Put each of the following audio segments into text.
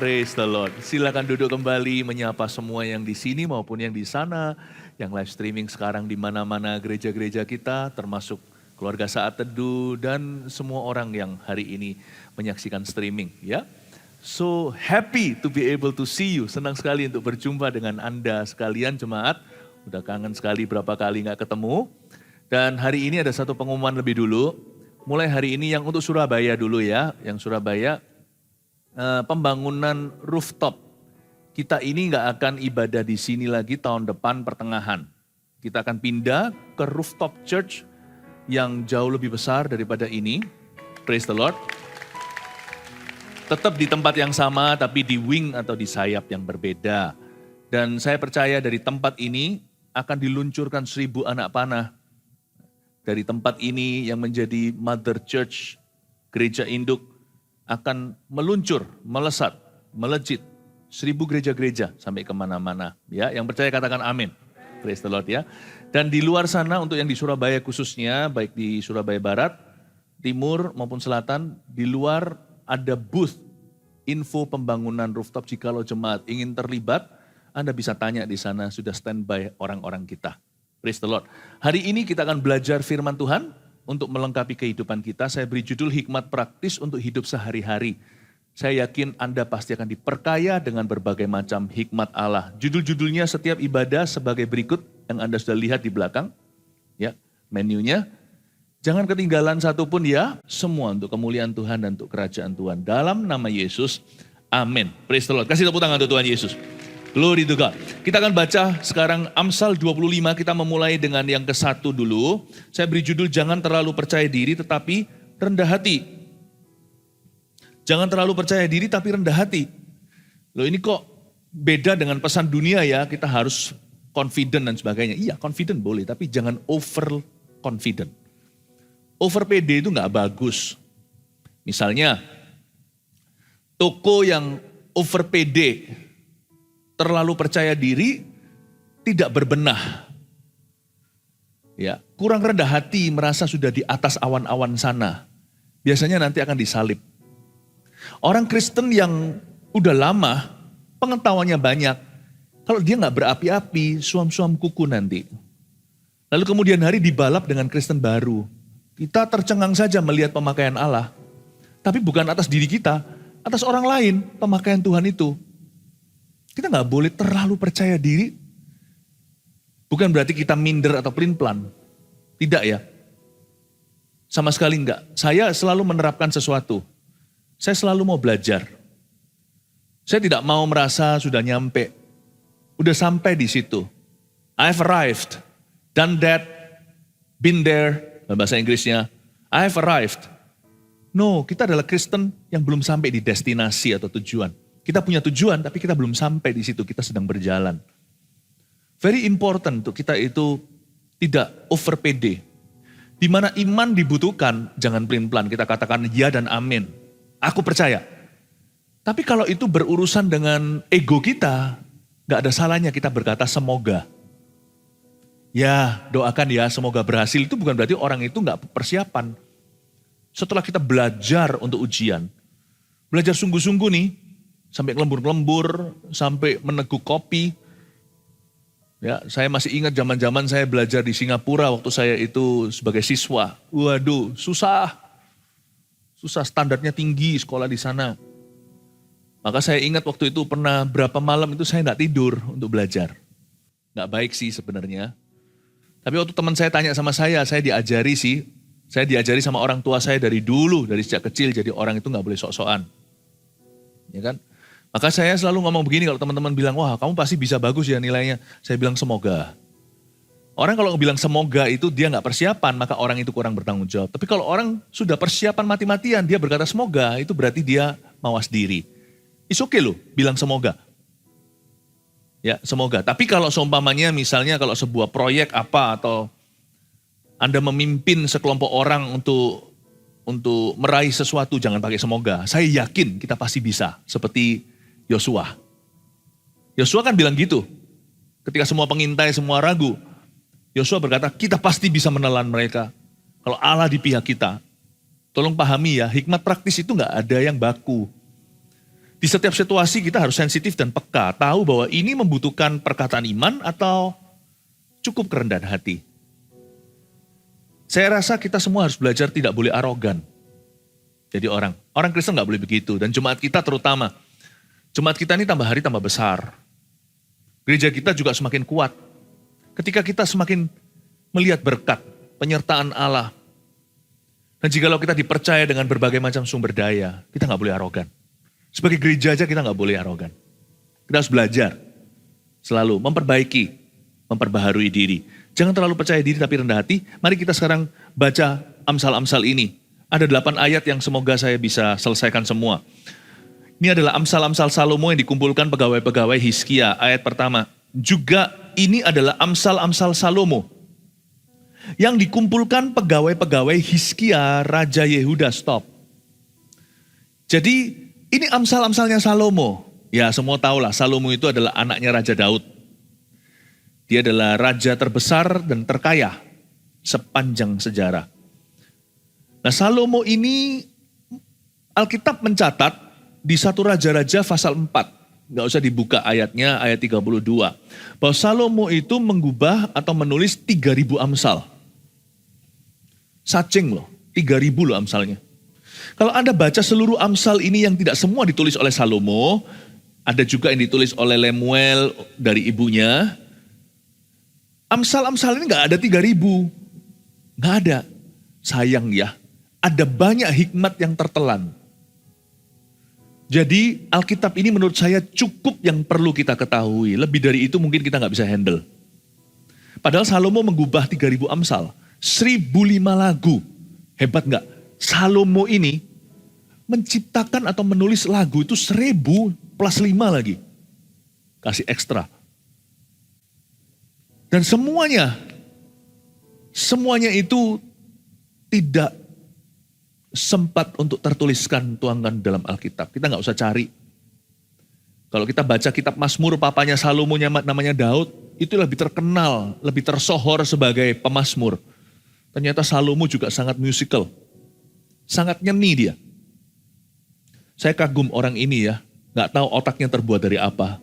Praise the Lord. Silakan duduk kembali, menyapa semua yang di sini maupun yang di sana, yang live streaming sekarang di mana-mana gereja-gereja kita, termasuk keluarga Saat Teduh dan semua orang yang hari ini menyaksikan streaming, ya. So happy to be able to see you. Senang sekali untuk berjumpa dengan Anda sekalian jemaat. Udah kangen sekali berapa kali nggak ketemu. Dan hari ini ada satu pengumuman lebih dulu. Mulai hari ini yang untuk Surabaya dulu ya, yang Surabaya. Pembangunan rooftop. Kita ini nggak akan ibadah di sini lagi tahun depan pertengahan. Kita akan pindah ke rooftop church yang jauh lebih besar daripada ini. Praise the Lord. Tetap di tempat yang sama tapi di wing atau di sayap yang berbeda. Dan saya percaya dari tempat ini akan diluncurkan 1.000 anak panah. Dari tempat ini yang menjadi mother church, gereja induk, akan meluncur, melesat, melejit 1.000 gereja-gereja sampai kemana-mana. Ya, yang percaya katakan amin. Praise the Lord ya. Dan di luar sana untuk yang di Surabaya khususnya, baik di Surabaya Barat, Timur maupun Selatan, di luar ada booth info pembangunan rooftop. Jikalau jemaat ingin terlibat, Anda bisa tanya di sana, sudah standby orang-orang kita. Praise the Lord. Hari ini kita akan belajar firman Tuhan. Untuk melengkapi kehidupan kita, saya beri judul hikmat praktis untuk hidup sehari-hari. Saya yakin Anda pasti akan diperkaya dengan berbagai macam hikmat Allah. Judul-judulnya setiap ibadah sebagai berikut yang Anda sudah lihat di belakang. Ya, menunya. Jangan ketinggalan satupun ya, semua untuk kemuliaan Tuhan dan untuk kerajaan Tuhan. Dalam nama Yesus, amin. Praise the Lord. Kasih tepuk tangan untuk Tuhan Yesus. Glory to God. Kita akan baca sekarang Amsal 25, kita memulai dengan yang ke-1 dulu. Saya beri judul jangan terlalu percaya diri tetapi rendah hati. Jangan terlalu percaya diri tapi rendah hati. Loh ini kok beda dengan pesan dunia ya, kita harus confident dan sebagainya. Iya confident boleh tapi jangan over confident. Over PD itu gak bagus. Misalnya toko yang over PD, terlalu percaya diri, tidak berbenah. Ya, kurang rendah hati, merasa sudah di atas awan-awan sana. Biasanya nanti akan disalib. Orang Kristen yang udah lama, pengetahuannya banyak. Kalau dia nggak berapi-api, suam-suam kuku nanti. Lalu kemudian hari dibalap dengan Kristen baru. Kita tercengang saja melihat pemakaian Allah. Tapi bukan atas diri kita, atas orang lain pemakaian Tuhan itu. Kita nggak boleh terlalu percaya diri. Bukan berarti kita minder atau pelin-pelan. Tidak ya. Sama sekali enggak. Saya selalu menerapkan sesuatu. Saya selalu mau belajar. Saya tidak mau merasa sudah nyampe. Udah sampai di situ. I've arrived. Done that. Been there. Bahasa Inggrisnya. I've arrived. No, kita adalah Kristen yang belum sampai di destinasi atau tujuan. Kita punya tujuan, tapi kita belum sampai di situ, kita sedang berjalan. Very important untuk kita itu tidak over PD. Di mana iman dibutuhkan, jangan pelin-pelan, kita katakan ya dan amin. Aku percaya. Tapi kalau itu berurusan dengan ego kita, gak ada salahnya kita berkata semoga. Ya, doakan ya, semoga berhasil. Itu bukan berarti orang itu gak persiapan. Setelah kita belajar untuk ujian, belajar sungguh-sungguh nih, sampai lembur-lembur, sampai meneguk kopi. Ya, saya masih ingat zaman-zaman saya belajar di Singapura waktu saya itu sebagai siswa. Waduh, susah. Susah, standarnya tinggi sekolah di sana. Maka saya ingat waktu itu pernah berapa malam itu saya gak tidur untuk belajar. Gak baik sih sebenarnya. Tapi waktu teman saya tanya sama saya diajari sih. Saya diajari sama orang tua saya dari dulu, dari sejak kecil. Jadi orang itu gak boleh sok-sokan. Ya kan? Maka saya selalu ngomong begini kalau teman-teman bilang, wah kamu pasti bisa bagus ya nilainya. Saya bilang semoga. Orang kalau bilang semoga itu dia gak persiapan, maka orang itu kurang bertanggung jawab. Tapi kalau orang sudah persiapan mati-matian, dia berkata semoga, itu berarti dia mawas diri. It's okay loh, bilang semoga. Ya semoga. Tapi kalau seumpamanya misalnya kalau sebuah proyek apa atau Anda memimpin sekelompok orang untuk meraih sesuatu, jangan pakai semoga. Saya yakin kita pasti bisa, seperti Yosua. Yosua kan bilang gitu. Ketika semua pengintai, semua ragu. Yosua berkata, kita pasti bisa menelan mereka. Kalau Allah di pihak kita. Tolong pahami ya, hikmat praktis itu gak ada yang baku. Di setiap situasi kita harus sensitif dan peka, tahu bahwa ini membutuhkan perkataan iman atau cukup kerendahan hati. Saya rasa kita semua harus belajar tidak boleh arogan. Jadi orang Kristen nggak boleh begitu, dan jemaat kita terutama. Jemaat kita ini tambah hari tambah besar. Gereja kita juga semakin kuat. Ketika kita semakin melihat berkat, penyertaan Allah. Dan jikalau kita dipercaya dengan berbagai macam sumber daya, kita nggak boleh arogan. Sebagai gereja aja kita nggak boleh arogan. Kita harus belajar selalu memperbaiki, memperbaharui diri. Jangan terlalu percaya diri tapi rendah hati. Mari kita sekarang baca Amsal-Amsal ini. Ada 8 ayat yang semoga saya bisa selesaikan semua. Ini adalah Amsal-Amsal Salomo yang dikumpulkan pegawai-pegawai Hizkia. Ayat pertama. Juga ini adalah Amsal-Amsal Salomo yang dikumpulkan pegawai-pegawai Hizkia, Raja Yehuda. Stop. Jadi ini Amsal-Amsalnya Salomo. Ya semua tahulah Salomo itu adalah anaknya Raja Daud. Dia adalah raja terbesar dan terkaya sepanjang sejarah. Nah Salomo ini Alkitab mencatat di 1 Raja-Raja pasal 4. Nggak usah dibuka ayatnya, ayat 32. Bahwa Salomo itu mengubah atau menulis 3.000 amsal. Sacing loh, 3.000 loh amsalnya. Kalau Anda baca seluruh amsal ini yang tidak semua ditulis oleh Salomo, ada juga yang ditulis oleh Lemuel dari ibunya. Amsal-amsal ini nggak ada 3.000. Nggak ada. Sayang ya, ada banyak hikmat yang tertelan. Jadi Alkitab ini menurut saya cukup yang perlu kita ketahui. Lebih dari itu mungkin kita nggak bisa handle. Padahal Salomo mengubah 3.000 amsal. 1.005 lagu. Hebat nggak? Salomo ini menciptakan atau menulis lagu itu 1.000 plus 5 lagi. Kasih ekstra. Dan semuanya itu tidak sempat untuk tertuliskan, tuangkan dalam Alkitab. Kita nggak usah cari. Kalau kita baca kitab Mazmur, papanya Salomo namanya Daud, itu lebih terkenal, lebih tersohor sebagai pemazmur. Ternyata Salomo juga sangat musical. Sangat nyeni dia. Saya kagum orang ini ya, nggak tahu otaknya terbuat dari apa.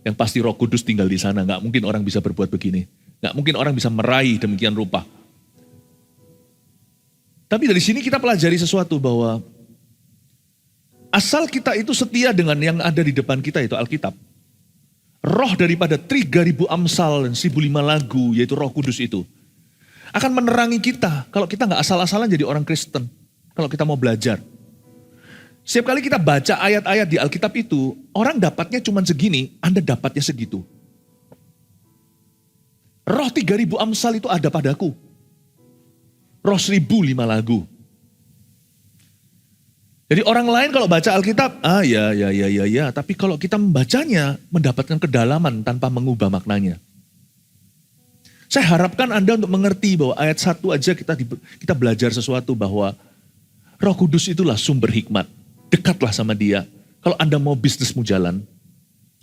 Yang pasti Roh Kudus tinggal di sana, nggak mungkin orang bisa berbuat begini. Nggak mungkin orang bisa meraih demikian rupa. Tapi dari sini kita pelajari sesuatu bahwa asal kita itu setia dengan yang ada di depan kita itu Alkitab. Roh daripada 3.000 amsal dan 1.005 lagu yaitu Roh Kudus itu akan menerangi kita kalau kita nggak asal-asalan jadi orang Kristen. Kalau kita mau belajar. Setiap kali kita baca ayat-ayat di Alkitab itu, orang dapatnya cuma segini, Anda dapatnya segitu. Roh 3.000 amsal itu ada padaku. Roh 1.005 lagu. Jadi orang lain kalau baca Alkitab, ya. Tapi kalau kita membacanya, mendapatkan kedalaman tanpa mengubah maknanya. Saya harapkan Anda untuk mengerti bahwa ayat 1 aja kita belajar sesuatu bahwa Roh Kudus itulah sumber hikmat. Dekatlah sama dia. Kalau Anda mau bisnismu jalan,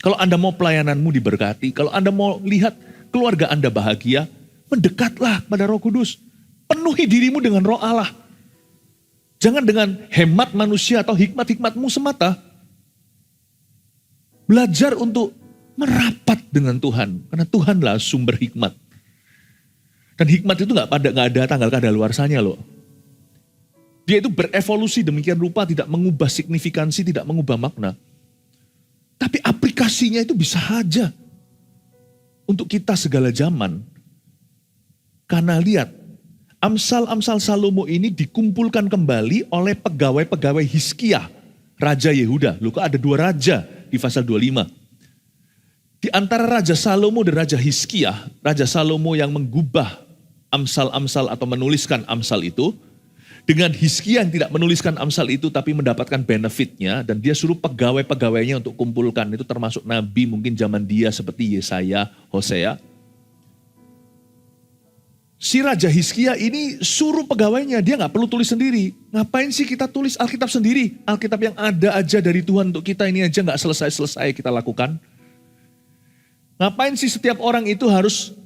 kalau Anda mau pelayananmu diberkati, kalau Anda mau lihat keluarga Anda bahagia, mendekatlah pada Roh Kudus. Penuhi dirimu dengan Roh Allah. Jangan dengan hemat manusia atau hikmat-hikmatmu semata. Belajar untuk merapat dengan Tuhan, karena Tuhanlah sumber hikmat. Dan hikmat itu nggak ada tanggal kadaluarsanya loh. Dia itu berevolusi demikian rupa, tidak mengubah signifikansi, tidak mengubah makna. Tapi aplikasinya itu bisa saja untuk kita segala zaman. Karena lihat, Amsal-Amsal Salomo ini dikumpulkan kembali oleh pegawai-pegawai Hizkia, Raja Yehuda. Loh kok ada 2 raja di pasal 25. Di antara Raja Salomo dan Raja Hizkia, Raja Salomo yang mengubah Amsal-Amsal atau menuliskan Amsal itu, dengan Hizkia yang tidak menuliskan Amsal itu tapi mendapatkan benefitnya dan dia suruh pegawai-pegawainya untuk kumpulkan. Itu termasuk nabi mungkin zaman dia seperti Yesaya, Hosea. Si Raja Hizkia ini suruh pegawainya, dia gak perlu tulis sendiri. Ngapain sih kita tulis Alkitab sendiri? Alkitab yang ada aja dari Tuhan untuk kita ini aja gak selesai-selesai kita lakukan. Ngapain sih setiap orang itu harus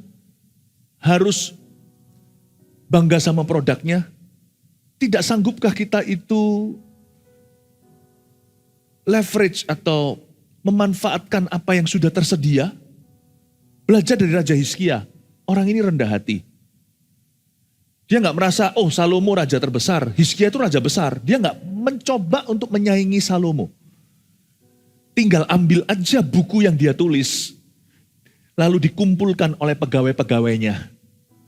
bangga sama produknya? Tidak sanggupkah kita itu leverage atau memanfaatkan apa yang sudah tersedia. Belajar dari Raja Hizkia, orang ini rendah hati. Dia nggak merasa, oh Salomo raja terbesar, Hizkia itu raja besar. Dia nggak mencoba untuk menyaingi Salomo. Tinggal ambil aja buku yang dia tulis, lalu dikumpulkan oleh pegawai-pegawainya,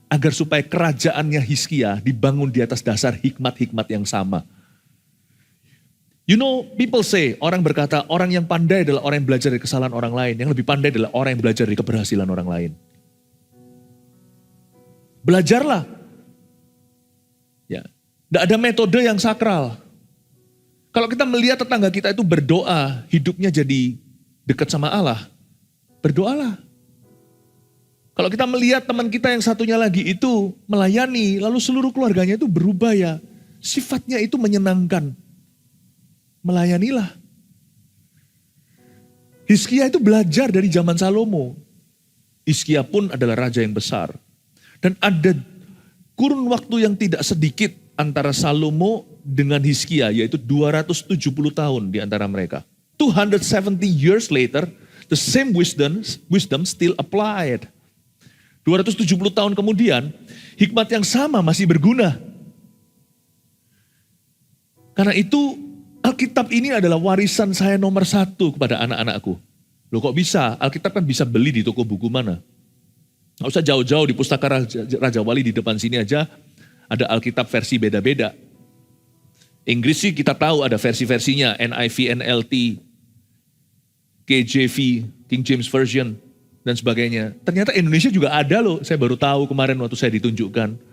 agar supaya kerajaannya Hizkia dibangun di atas dasar hikmat-hikmat yang sama. You know, people say, orang berkata, orang yang pandai adalah orang yang belajar dari kesalahan orang lain. Yang lebih pandai adalah orang yang belajar dari keberhasilan orang lain. Belajarlah. Ya, tidak ada metode yang sakral. Kalau kita melihat tetangga kita itu berdoa, hidupnya jadi dekat sama Allah, berdoalah. Kalau kita melihat teman kita yang satunya lagi itu melayani, lalu seluruh keluarganya itu berubah ya, sifatnya itu menyenangkan. Melayanilah. Hizkia itu belajar dari zaman Salomo. Hizkia pun adalah raja yang besar. Dan ada kurun waktu yang tidak sedikit antara Salomo dengan Hizkia, yaitu 270 tahun di antara mereka. 270 years later, the same wisdom still applied. 270 tahun kemudian, hikmat yang sama masih berguna. Karena itu, Alkitab ini adalah warisan saya nomor 1 kepada anak-anakku. Loh kok bisa? Alkitab kan bisa beli di toko buku mana? Nggak usah jauh-jauh di Pustaka Raja Wali di depan sini aja, ada Alkitab versi beda-beda. Inggris sih kita tahu ada versi-versinya, NIV, NLT, KJV, King James Version, dan sebagainya. Ternyata Indonesia juga ada loh, saya baru tahu kemarin waktu saya ditunjukkan.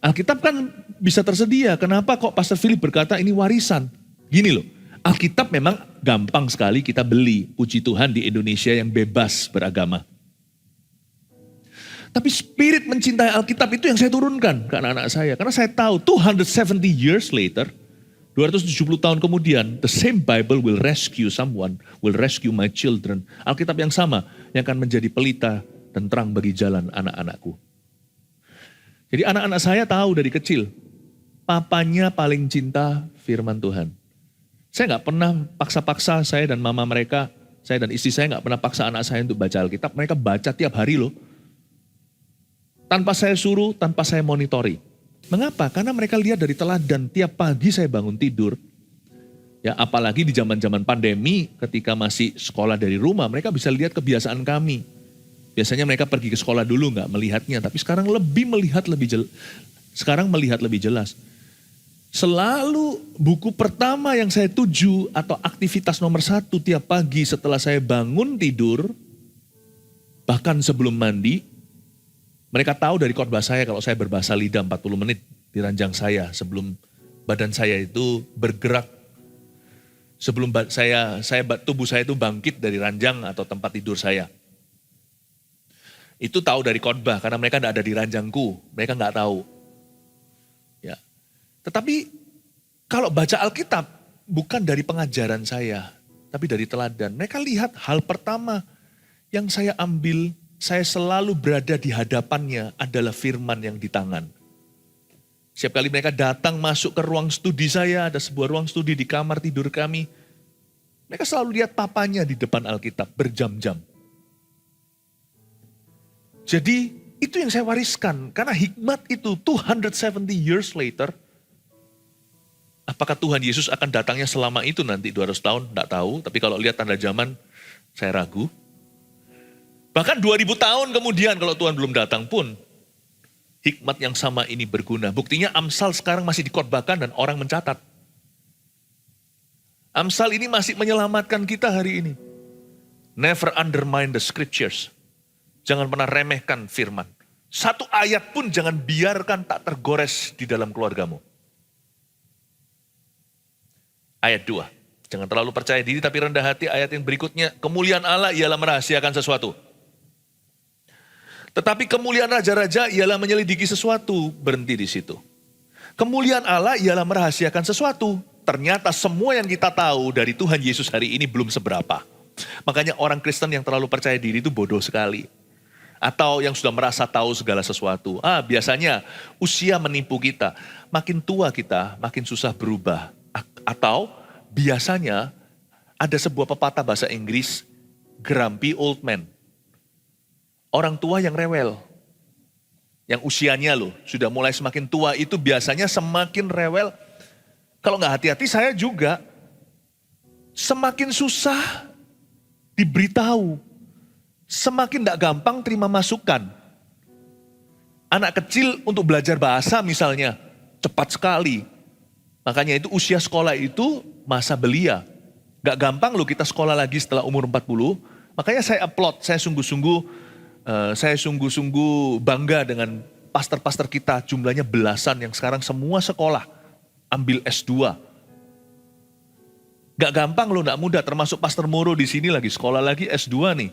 Alkitab kan bisa tersedia, kenapa kok Pastor Philip berkata ini warisan? Gini loh, Alkitab memang gampang sekali kita beli, puji Tuhan di Indonesia yang bebas beragama. Tapi spirit mencintai Alkitab itu yang saya turunkan ke anak-anak saya. Karena saya tahu 270 years later, 270 tahun kemudian, the same Bible will rescue someone, will rescue my children. Alkitab yang sama yang akan menjadi pelita dan terang bagi jalan anak-anakku. Jadi anak-anak saya tahu dari kecil, papanya paling cinta firman Tuhan. Saya nggak pernah paksa-paksa saya dan mama mereka, saya dan istri saya nggak pernah paksa anak saya untuk baca Alkitab. Mereka baca tiap hari loh. Tanpa saya suruh, tanpa saya monitori. Mengapa? Karena mereka lihat dari teladan. Tiap pagi saya bangun tidur, ya apalagi di zaman-zaman pandemi ketika masih sekolah dari rumah, mereka bisa lihat kebiasaan kami. Biasanya mereka pergi ke sekolah dulu nggak melihatnya, tapi sekarang melihat lebih jelas. Selalu buku pertama yang saya tuju atau aktivitas nomor 1 tiap pagi setelah saya bangun tidur, bahkan sebelum mandi, mereka tahu dari khotbah saya kalau saya berbahasa lidah 40 menit di ranjang saya sebelum badan saya itu bergerak. Sebelum tubuh saya itu bangkit dari ranjang atau tempat tidur saya. Itu tahu dari khotbah karena mereka tidak ada di ranjangku, mereka nggak tahu. Ya. Tetapi kalau baca Alkitab bukan dari pengajaran saya, tapi dari teladan. Mereka lihat hal pertama yang saya ambil, saya selalu berada di hadapannya adalah firman yang di tangan. Setiap kali mereka datang masuk ke ruang studi saya, ada sebuah ruang studi di kamar tidur kami. Mereka selalu lihat papanya di depan Alkitab berjam-jam. Jadi itu yang saya wariskan. Karena hikmat itu 270 years later. Apakah Tuhan Yesus akan datangnya selama itu nanti 200 tahun? Tidak tahu. Tapi kalau lihat tanda zaman saya ragu. Bahkan 2000 tahun kemudian kalau Tuhan belum datang pun. Hikmat yang sama ini berguna. Buktinya Amsal sekarang masih dikhotbahkan dan orang mencatat. Amsal ini masih menyelamatkan kita hari ini. Never undermine the scriptures. Jangan pernah remehkan firman. Satu ayat pun jangan biarkan tak tergores di dalam keluargamu. Ayat 2. Jangan terlalu percaya diri tapi rendah hati. Ayat yang berikutnya. Kemuliaan Allah ialah merahasiakan sesuatu. Tetapi kemuliaan raja-raja ialah menyelidiki sesuatu. Berhenti di situ. Kemuliaan Allah ialah merahasiakan sesuatu. Ternyata semua yang kita tahu dari Tuhan Yesus hari ini belum seberapa. Makanya orang Kristen yang terlalu percaya diri itu bodoh sekali. Atau yang sudah merasa tahu segala sesuatu. Biasanya usia menipu kita. Makin tua kita, makin susah berubah. Atau biasanya ada sebuah pepatah bahasa Inggris, grumpy old man. Orang tua yang rewel. Yang usianya loh, sudah mulai semakin tua itu biasanya semakin rewel. Kalau nggak hati-hati saya juga semakin susah diberitahu. Semakin nggak gampang terima masukan. Anak kecil untuk belajar bahasa misalnya, cepat sekali. Makanya itu usia sekolah itu masa belia. Gak gampang loh kita sekolah lagi setelah umur 40. Makanya saya upload, saya sungguh-sungguh bangga dengan pastor-pastor kita. Jumlahnya belasan yang sekarang semua sekolah ambil S2. Gak gampang loh, gak mudah. Termasuk Pastor Moro di sini lagi sekolah lagi S2 nih.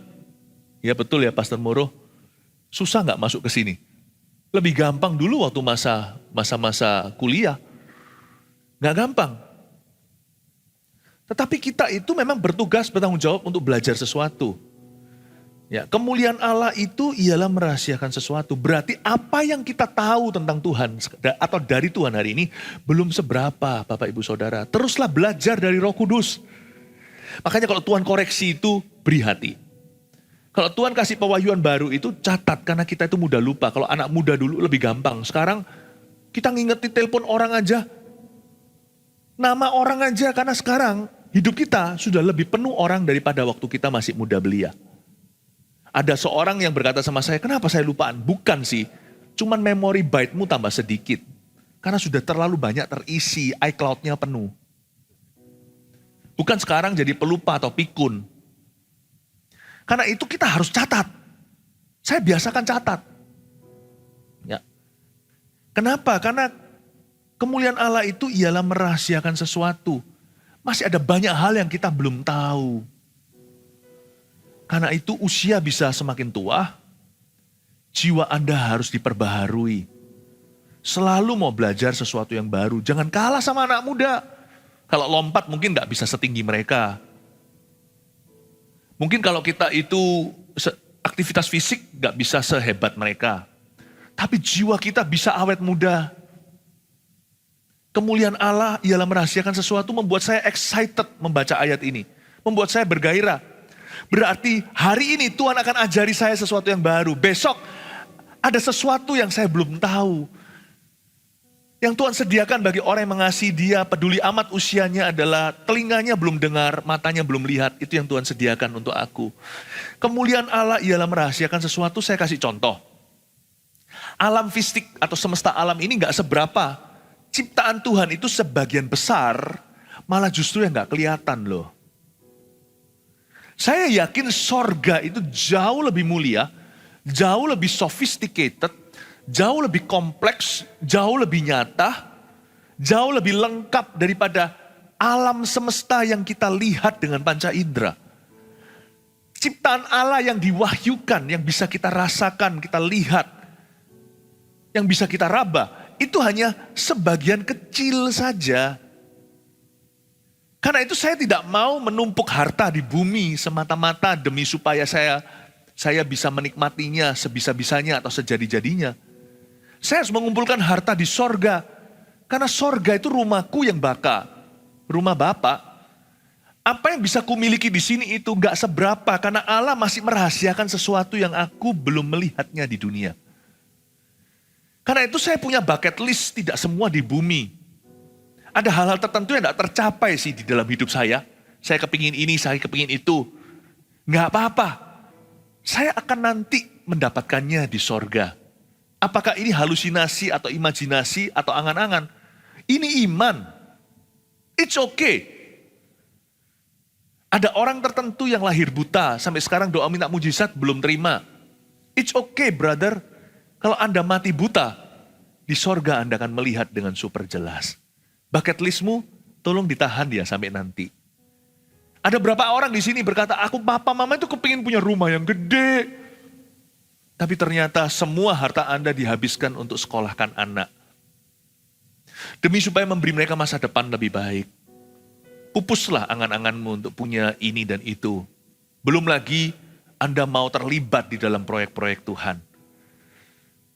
Ya betul ya Pastor Moro. Susah gak masuk ke sini? Lebih gampang dulu waktu masa-masa kuliah. Gak gampang. Tetapi kita itu memang bertugas, bertanggung jawab untuk belajar sesuatu. Ya, kemuliaan Allah itu ialah merahasiakan sesuatu. Berarti apa yang kita tahu tentang Tuhan atau dari Tuhan hari ini belum seberapa Bapak Ibu Saudara. Teruslah belajar dari Roh Kudus. Makanya kalau Tuhan koreksi itu beri hati. Kalau Tuhan kasih pewahyuan baru itu catat karena kita itu mudah lupa. Kalau anak muda dulu lebih gampang. Sekarang kita ngingetin telepon orang aja. Nama orang aja karena sekarang hidup kita sudah lebih penuh orang daripada waktu kita masih muda belia. Ada seorang yang berkata sama saya, kenapa saya lupaan? Bukan sih, cuman memori byte-mu tambah sedikit. Karena sudah terlalu banyak terisi, iCloud-nya penuh. Bukan sekarang jadi pelupa atau pikun. Karena itu kita harus catat. Saya biasakan catat. Ya. Kenapa? Karena kemuliaan Allah itu ialah merahasiakan sesuatu. Masih ada banyak hal yang kita belum tahu. Karena itu usia bisa semakin tua, jiwa Anda harus diperbaharui. Selalu mau belajar sesuatu yang baru. Jangan kalah sama anak muda. Kalau lompat mungkin gak bisa setinggi mereka. Mungkin kalau kita itu aktivitas fisik gak bisa sehebat mereka. Tapi jiwa kita bisa awet muda. Kemuliaan Allah ialah merahasiakan sesuatu, membuat saya excited membaca ayat ini. Membuat saya bergairah. Berarti hari ini Tuhan akan ajari saya sesuatu yang baru. Besok ada sesuatu yang saya belum tahu. Yang Tuhan sediakan bagi orang yang mengasihi Dia, peduli amat usianya adalah telinganya belum dengar, matanya belum lihat. Itu yang Tuhan sediakan untuk aku. Kemuliaan Allah ialah merahasiakan sesuatu, saya kasih contoh. Alam fisik atau semesta alam ini gak seberapa. Ciptaan Tuhan itu sebagian besar malah justru yang gak kelihatan loh. Saya yakin sorga itu jauh lebih mulia, jauh lebih sophisticated, jauh lebih kompleks, jauh lebih nyata, jauh lebih lengkap daripada alam semesta yang kita lihat dengan panca indera. Ciptaan Allah yang diwahyukan, yang bisa kita rasakan, kita lihat, yang bisa kita raba, itu hanya sebagian kecil saja. Karena itu saya tidak mau menumpuk harta di bumi semata-mata demi supaya saya bisa menikmatinya sebisa-bisanya atau sejadi-jadinya. Saya harus mengumpulkan harta di sorga. Karena sorga itu rumahku yang baka, rumah Bapa. Apa yang bisa kumiliki di sini itu gak seberapa karena Allah masih merahasiakan sesuatu yang aku belum melihatnya di dunia. Karena itu saya punya bucket list, tidak semua di bumi. Ada hal-hal tertentu yang tidak tercapai sih di dalam hidup saya. Saya kepingin ini, saya kepingin itu. Nggak apa-apa. Saya akan nanti mendapatkannya di sorga. Apakah ini halusinasi atau imajinasi atau angan-angan? Ini iman. It's okay. Ada orang tertentu yang lahir buta. Sampai sekarang doa minta mujizat belum terima. It's okay brother. Kalau Anda mati buta, di sorga Anda akan melihat dengan super jelas. Bucket listmu, tolong ditahan ya sampai nanti. Ada berapa orang di sini berkata, aku papa mama itu kepingin punya rumah yang gede. Tapi ternyata semua harta Anda dihabiskan untuk sekolahkan anak. Demi supaya memberi mereka masa depan lebih baik. Pupuslah angan-anganmu untuk punya ini dan itu. Belum lagi Anda mau terlibat di dalam proyek-proyek Tuhan.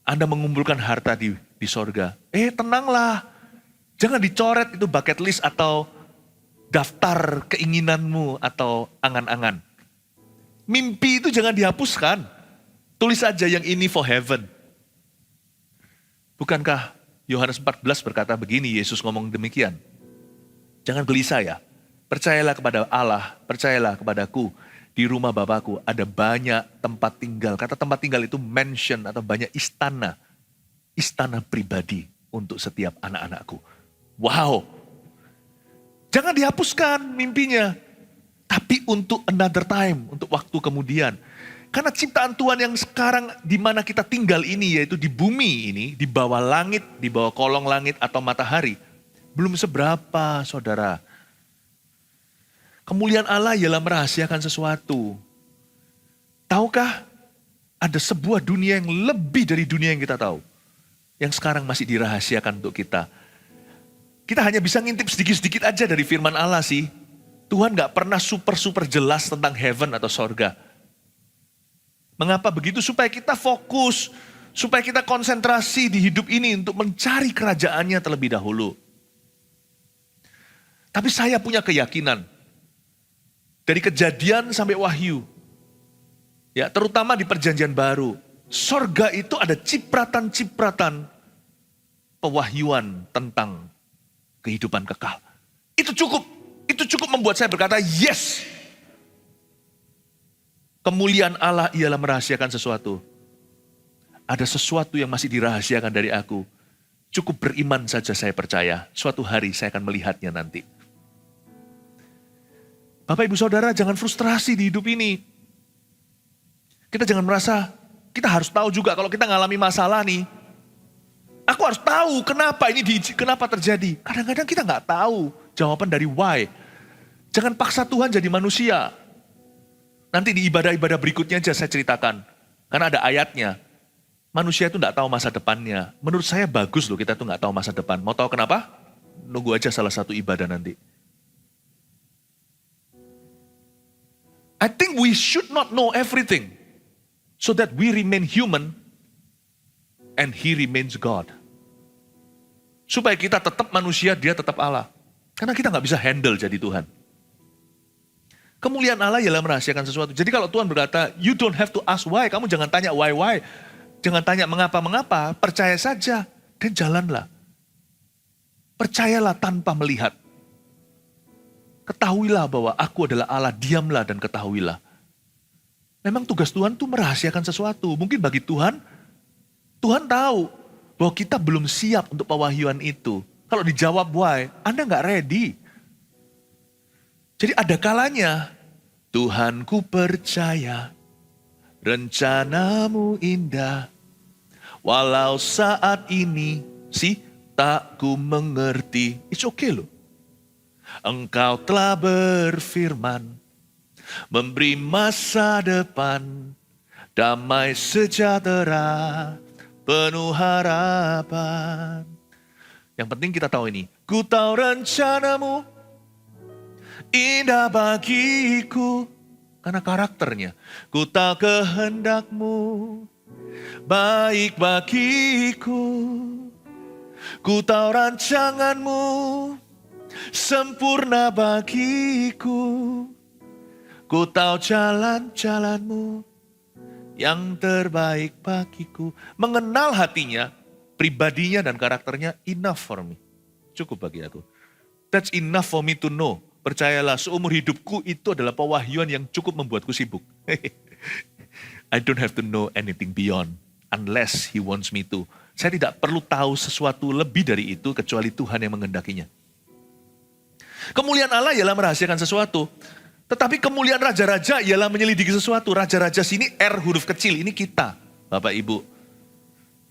Anda mengumpulkan harta di sorga. Tenanglah. Jangan dicoret itu bucket list atau daftar keinginanmu atau angan-angan. Mimpi itu jangan dihapuskan. Tulis saja yang ini for heaven. Bukankah Yohanes 14 berkata begini, Yesus ngomong demikian. Jangan gelisah ya. Percayalah kepada Allah, percayalah kepadaku. Di rumah Bapakku ada banyak tempat tinggal. Kata tempat tinggal itu mansion atau banyak istana. Istana pribadi untuk setiap anak-anakku. Wow. Jangan dihapuskan mimpinya. Tapi untuk another time, untuk waktu kemudian. Karena ciptaan Tuhan yang sekarang di mana kita tinggal ini, yaitu di bumi ini, di bawah langit, di bawah kolong langit atau matahari, belum seberapa, saudara. Kemuliaan Allah ialah merahasiakan sesuatu. Tahukah ada sebuah dunia yang lebih dari dunia yang kita tahu, yang sekarang masih dirahasiakan untuk kita. Kita hanya bisa ngintip sedikit-sedikit aja dari firman Allah sih. Tuhan gak pernah super jelas tentang heaven atau sorga. Mengapa begitu? Supaya kita fokus, supaya kita konsentrasi di hidup ini untuk mencari kerajaannya terlebih dahulu. Tapi saya punya keyakinan, dari Kejadian sampai Wahyu, ya terutama di Perjanjian Baru, sorga itu ada cipratan-cipratan pewahyuan tentang kehidupan kekal. Itu cukup membuat saya berkata, yes. Kemuliaan Allah ialah merahasiakan sesuatu. Ada sesuatu yang masih dirahasiakan dari aku. Cukup beriman saja saya percaya. Suatu hari saya akan melihatnya nanti. Bapak ibu saudara, jangan frustrasi di hidup ini. Kita jangan merasa, kita harus tahu juga kalau kita ngalami masalah nih. Aku harus tahu kenapa terjadi. Kadang-kadang kita nggak tahu jawaban dari why. Jangan paksa Tuhan jadi manusia. Nanti di ibadah-ibadah berikutnya aja saya ceritakan. Karena ada ayatnya. Manusia itu nggak tahu masa depannya. Menurut saya bagus loh kita tuh nggak tahu masa depan. Mau tahu kenapa? Nunggu aja salah satu ibadah nanti. I think we should not know everything. So that we remain human and He remains God. Supaya kita tetap manusia, Dia tetap Allah. Karena kita nggak bisa handle jadi Tuhan. Kemuliaan Allah ialah merahasiakan sesuatu. Jadi kalau Tuhan berkata, you don't have to ask why. Kamu jangan tanya why. Jangan tanya mengapa. Percaya saja dan jalanlah. Percayalah tanpa melihat. Ketahuilah bahwa aku adalah Allah, diamlah dan ketahuilah. Memang tugas Tuhan itu merahasiakan sesuatu. Mungkin bagi Tuhan tahu bahwa kita belum siap untuk pewahyuan itu. Kalau dijawab why, Anda nggak ready. Jadi ada kalanya, Tuhan ku percaya, rencanamu indah, walau saat ini sih tak ku mengerti. It's okay loh. Engkau telah berfirman, memberi masa depan, damai sejahtera, penuh harapan. Yang penting kita tahu ini, ku tahu rencanamu indah bagiku, karena karakternya. Ku tahu kehendakmu baik bagiku. Ku tahu rancanganmu sempurna bagiku. Ku tahu jalan-jalanmu yang terbaik bagiku. Mengenal hatinya, pribadinya dan karakternya enough for me. Cukup bagi aku. That's enough for me to know. Percayalah, seumur hidupku itu adalah pewahyuan yang cukup membuatku sibuk. I don't have to know anything beyond unless He wants me to. Saya tidak perlu tahu sesuatu lebih dari itu kecuali Tuhan yang menghendakinya. Kemuliaan Allah ialah merahasiakan sesuatu. Tetapi kemuliaan raja-raja ialah menyelidiki sesuatu. Raja-raja sini R huruf kecil, ini kita, Bapak Ibu.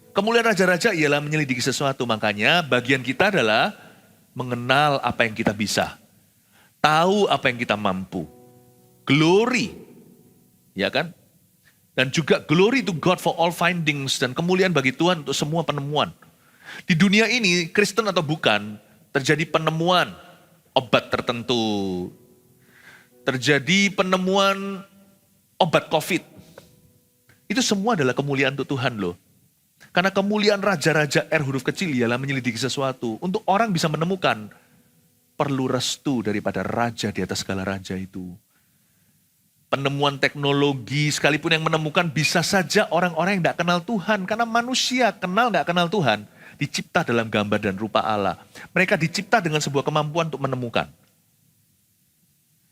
Kemuliaan raja-raja ialah menyelidiki sesuatu. Makanya bagian kita adalah mengenal apa yang kita bisa. Tahu apa yang kita mampu. Glory. Ya kan? Dan juga glory to God for all findings. Dan kemuliaan bagi Tuhan untuk semua penemuan. Di dunia ini, Kristen atau bukan, terjadi penemuan obat tertentu. Terjadi penemuan obat COVID. Itu semua adalah kemuliaan untuk Tuhan loh. Karena kemuliaan raja-raja R huruf kecil ialah menyelidiki sesuatu. Untuk orang bisa menemukan perlu restu daripada raja di atas segala raja itu. Penemuan teknologi sekalipun yang menemukan bisa saja orang-orang yang tidak kenal Tuhan. Karena manusia kenal nggak kenal Tuhan, dicipta dalam gambar dan rupa Allah. Mereka dicipta dengan sebuah kemampuan untuk menemukan.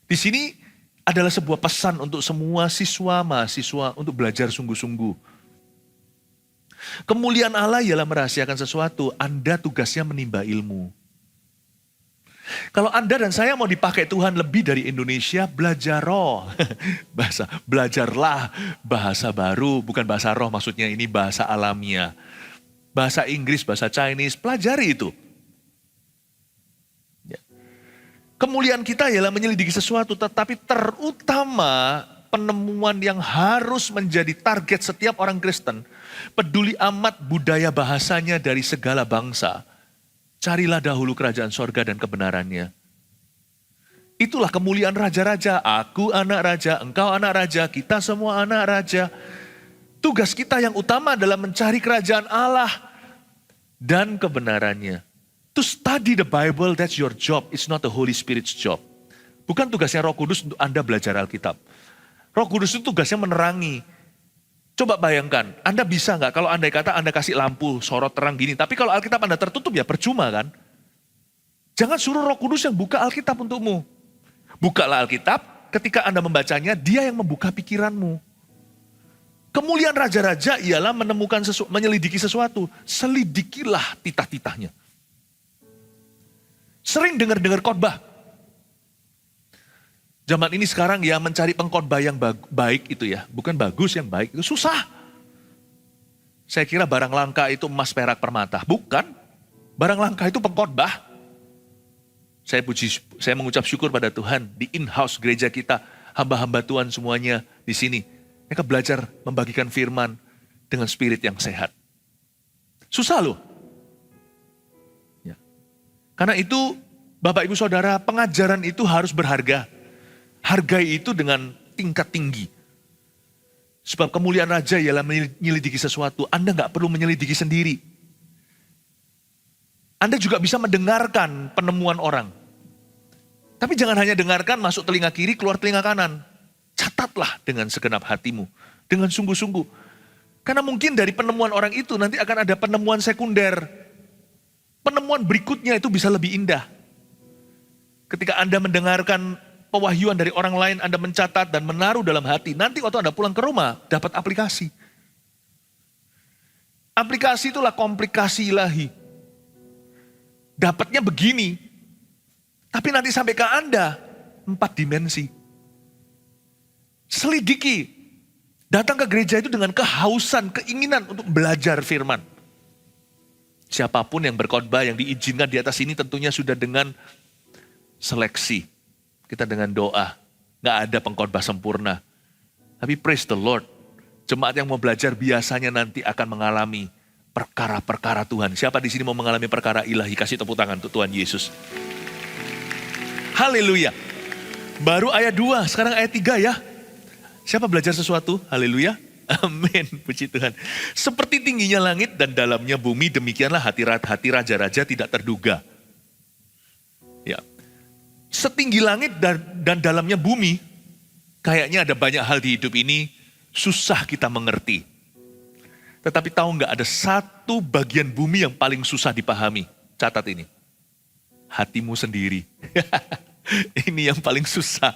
Di sini adalah sebuah pesan untuk semua siswa, mahasiswa untuk belajar sungguh-sungguh. Kemuliaan Allah ialah merahasiakan sesuatu, Anda tugasnya menimba ilmu. Kalau Anda dan saya mau dipakai Tuhan lebih dari Indonesia, belajar roh. Belajarlah bahasa baru, bukan bahasa roh maksudnya, ini bahasa alamiah. Bahasa Inggris, bahasa Chinese, pelajari itu. Ya. Kemuliaan kita ialah menyelidiki sesuatu, tetapi terutama penemuan yang harus menjadi target setiap orang Kristen, peduli amat budaya bahasanya dari segala bangsa. Carilah dahulu kerajaan sorga dan kebenarannya. Itulah kemuliaan raja-raja. Aku anak raja, engkau anak raja, kita semua anak raja. Tugas kita yang utama adalah mencari kerajaan Allah dan kebenarannya. To study the Bible, that's your job. It's not the Holy Spirit's job. Bukan tugasnya Roh Kudus untuk Anda belajar Alkitab. Roh Kudus itu tugasnya menerangi. Coba bayangkan, Anda bisa nggak kalau andai kata Anda kasih lampu sorot terang gini, tapi kalau Alkitab Anda tertutup ya percuma kan? Jangan suruh Roh Kudus yang buka Alkitab untukmu. Bukalah Alkitab, ketika Anda membacanya, dia yang membuka pikiranmu. Kemuliaan raja-raja ialah menyelidiki sesuatu. Selidikilah titah-titahnya. Sering dengar-dengar khotbah. Zaman ini sekarang ya mencari pengkhotbah yang baik itu ya. Bukan bagus, yang baik itu susah. Saya kira barang langka itu emas, perak, permata. Bukan. Barang langka itu pengkhotbah. Saya mengucap syukur pada Tuhan di in-house gereja kita. Hamba-hamba Tuhan semuanya di sini. Mereka belajar membagikan firman dengan spirit yang sehat. Susah loh. Ya. Karena itu Bapak Ibu Saudara, pengajaran itu harus berharga. Hargai itu dengan tingkat tinggi. Sebab kemuliaan raja ialah menyelidiki sesuatu. Anda nggak perlu menyelidiki sendiri. Anda juga bisa mendengarkan penemuan orang. Tapi jangan hanya dengarkan masuk telinga kiri, keluar telinga kanan. Catatlah dengan segenap hatimu. Dengan sungguh-sungguh. Karena mungkin dari penemuan orang itu nanti akan ada penemuan sekunder. Penemuan berikutnya itu bisa lebih indah. Ketika Anda mendengarkan pewahyuan dari orang lain, Anda mencatat dan menaruh dalam hati. Nanti waktu Anda pulang ke rumah, dapat aplikasi. Aplikasi itulah komplikasi ilahi. Dapatnya begini. Tapi nanti sampai ke Anda, 4 dimensi. Selidiki. Datang ke gereja itu dengan kehausan, keinginan untuk belajar firman. Siapapun yang berkhotbah, yang diizinkan di atas ini tentunya sudah dengan seleksi. Kita dengan doa, gak ada pengkhotbah sempurna. Tapi praise the Lord, jemaat yang mau belajar biasanya nanti akan mengalami perkara-perkara Tuhan. Siapa di sini mau mengalami perkara ilahi? Kasih tepuk tangan untuk Tuhan Yesus. Haleluya. Baru ayat 2, sekarang ayat 3 ya. Siapa belajar sesuatu? Haleluya. Amin, puji Tuhan. Seperti tingginya langit dan dalamnya bumi, demikianlah hati raja-raja tidak terduga. Ya. Setinggi langit dan dalamnya bumi, kayaknya ada banyak hal di hidup ini susah kita mengerti. Tetapi tahu nggak, ada satu bagian bumi yang paling susah dipahami. Catat ini. Hatimu sendiri. Ini yang paling susah.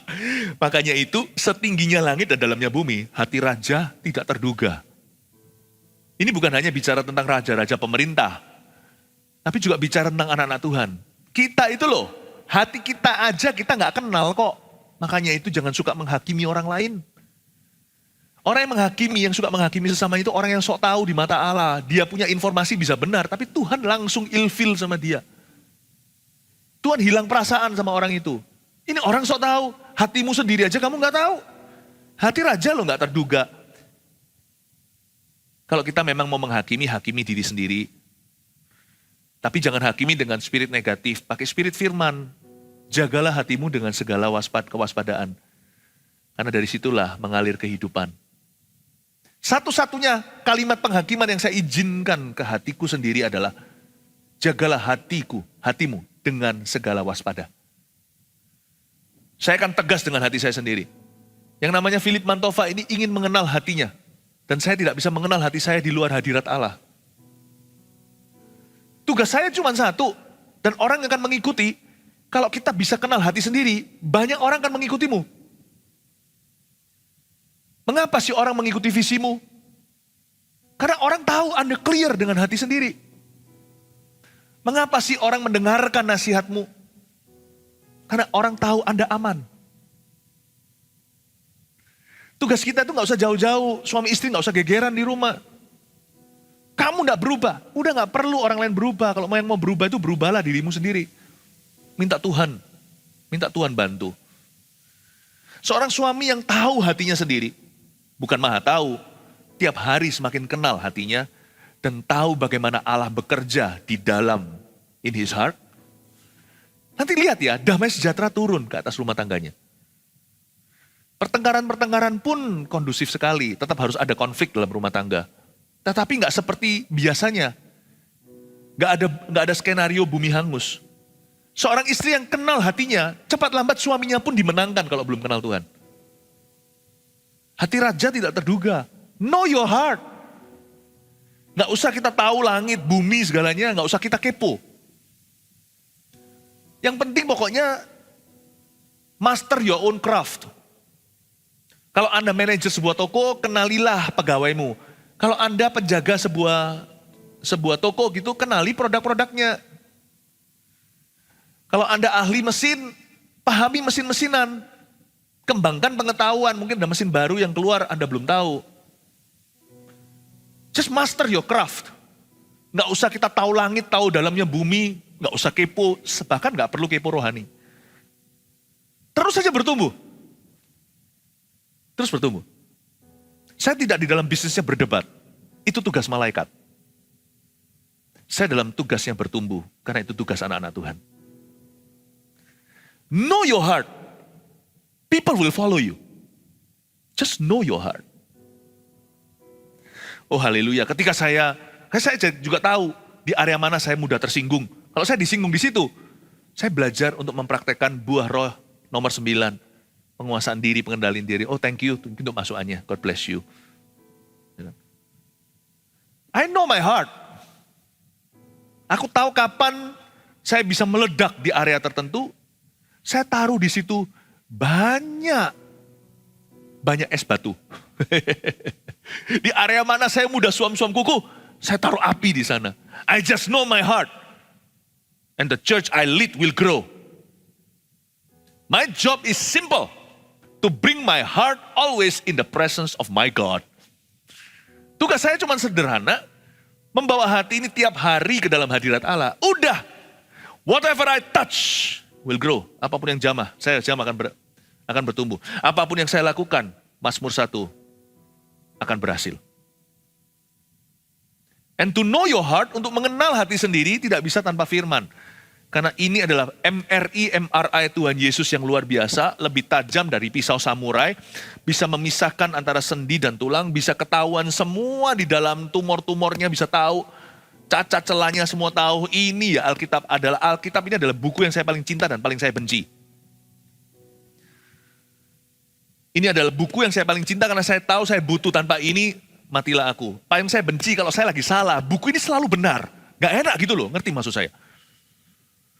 Makanya itu setingginya langit dan dalamnya bumi, hati raja tidak terduga. Ini bukan hanya bicara tentang raja-raja pemerintah, tapi juga bicara tentang anak-anak Tuhan. Kita itu loh, hati kita aja kita nggak kenal kok. Makanya itu jangan suka menghakimi orang lain. Orang yang menghakimi, yang suka menghakimi sesama itu orang yang sok tahu di mata Allah. Dia punya informasi bisa benar, tapi Tuhan langsung ilfil sama dia. Tuhan hilang perasaan sama orang itu. Ini orang sok tahu, hatimu sendiri aja kamu nggak tahu. Hati raja lo nggak terduga. Kalau kita memang mau menghakimi, hakimi diri sendiri. Tapi jangan hakimi dengan spirit negatif, pakai spirit firman. Jagalah hatimu dengan segala kewaspadaan. Karena dari situlah mengalir kehidupan. Satu-satunya kalimat penghakiman yang saya izinkan ke hatiku sendiri adalah, jagalah hatimu dengan segala waspada. Saya akan tegas dengan hati saya sendiri. Yang namanya Philip Mantova ini ingin mengenal hatinya. Dan saya tidak bisa mengenal hati saya di luar hadirat Allah. Tugas saya cuma satu. Dan orang yang akan mengikuti, kalau kita bisa kenal hati sendiri, banyak orang akan mengikutimu. Mengapa sih orang mengikuti visimu? Karena orang tahu Anda clear dengan hati sendiri. Mengapa sih orang mendengarkan nasihatmu? Karena orang tahu Anda aman. Tugas kita itu gak usah jauh-jauh, suami istri gak usah gegeran di rumah. Kamu gak berubah, udah gak perlu orang lain berubah. Kalau yang mau berubah itu berubahlah dirimu sendiri. Minta Tuhan bantu. Seorang suami yang tahu hatinya sendiri, bukan maha tahu, tiap hari semakin kenal hatinya, dan tahu bagaimana Allah bekerja di dalam in his heart. Nanti lihat ya, damai sejahtera turun ke atas rumah tangganya. Pertengkaran-pertengkaran pun kondusif sekali, tetap harus ada konflik dalam rumah tangga. Tetapi gak seperti biasanya. Gak ada skenario bumi hangus. Seorang istri yang kenal hatinya, cepat lambat suaminya pun dimenangkan kalau belum kenal Tuhan. Hati raja tidak terduga. Know your heart. Gak usah kita tahu langit, bumi, segalanya. Gak usah kita kepo. Yang penting pokoknya master your own craft. Kalau Anda manajer sebuah toko, kenalilah pegawaimu. Kalau Anda penjaga sebuah toko gitu, kenali produk-produknya. Kalau Anda ahli mesin, pahami mesin-mesinan. Kembangkan pengetahuan, mungkin ada mesin baru yang keluar Anda belum tahu. Just master your craft. Nggak usah kita tahu langit, tahu dalamnya bumi, nggak usah kepo, bahkan nggak perlu kepo rohani. Terus saja bertumbuh. Terus bertumbuh. Saya tidak di dalam bisnisnya berdebat. Itu tugas malaikat. Saya dalam tugasnya bertumbuh, karena itu tugas anak-anak Tuhan. Know your heart. People will follow you. Just know your heart. Oh haleluya, ketika saya juga tahu di area mana saya mudah tersinggung. Kalau saya disinggung di situ, saya belajar untuk mempraktekkan buah roh nomor 9. Penguasaan diri, pengendalian diri. Oh thank you untuk masukannya. God bless you. I know my heart. Aku tahu kapan saya bisa meledak di area tertentu. Saya taruh di situ banyak es batu. Di area mana saya mudah suam-suam kuku, saya taruh api di sana. I just know my heart. And the church I lead will grow. My job is simple. To bring my heart always in the presence of my God. Tugas saya cuma sederhana, membawa hati ini tiap hari ke dalam hadirat Allah. Udah, whatever I touch will grow. Apapun yang saya jamah akan bertumbuh. Apapun yang saya lakukan, Mazmur 1 akan berhasil. And to know your heart, untuk mengenal hati sendiri tidak bisa tanpa firman. Karena ini adalah MRI Tuhan Yesus yang luar biasa, lebih tajam dari pisau samurai, bisa memisahkan antara sendi dan tulang, bisa ketahuan semua di dalam tumor-tumornya, bisa tahu, cacat celahnya semua tahu. Ini ya Alkitab ini adalah buku yang saya paling cinta dan paling saya benci. Ini adalah buku yang saya paling cinta karena saya tahu saya butuh, tanpa ini matilah aku. Paling saya benci kalau saya lagi salah, buku ini selalu benar. Gak enak gitu loh, ngerti maksud saya?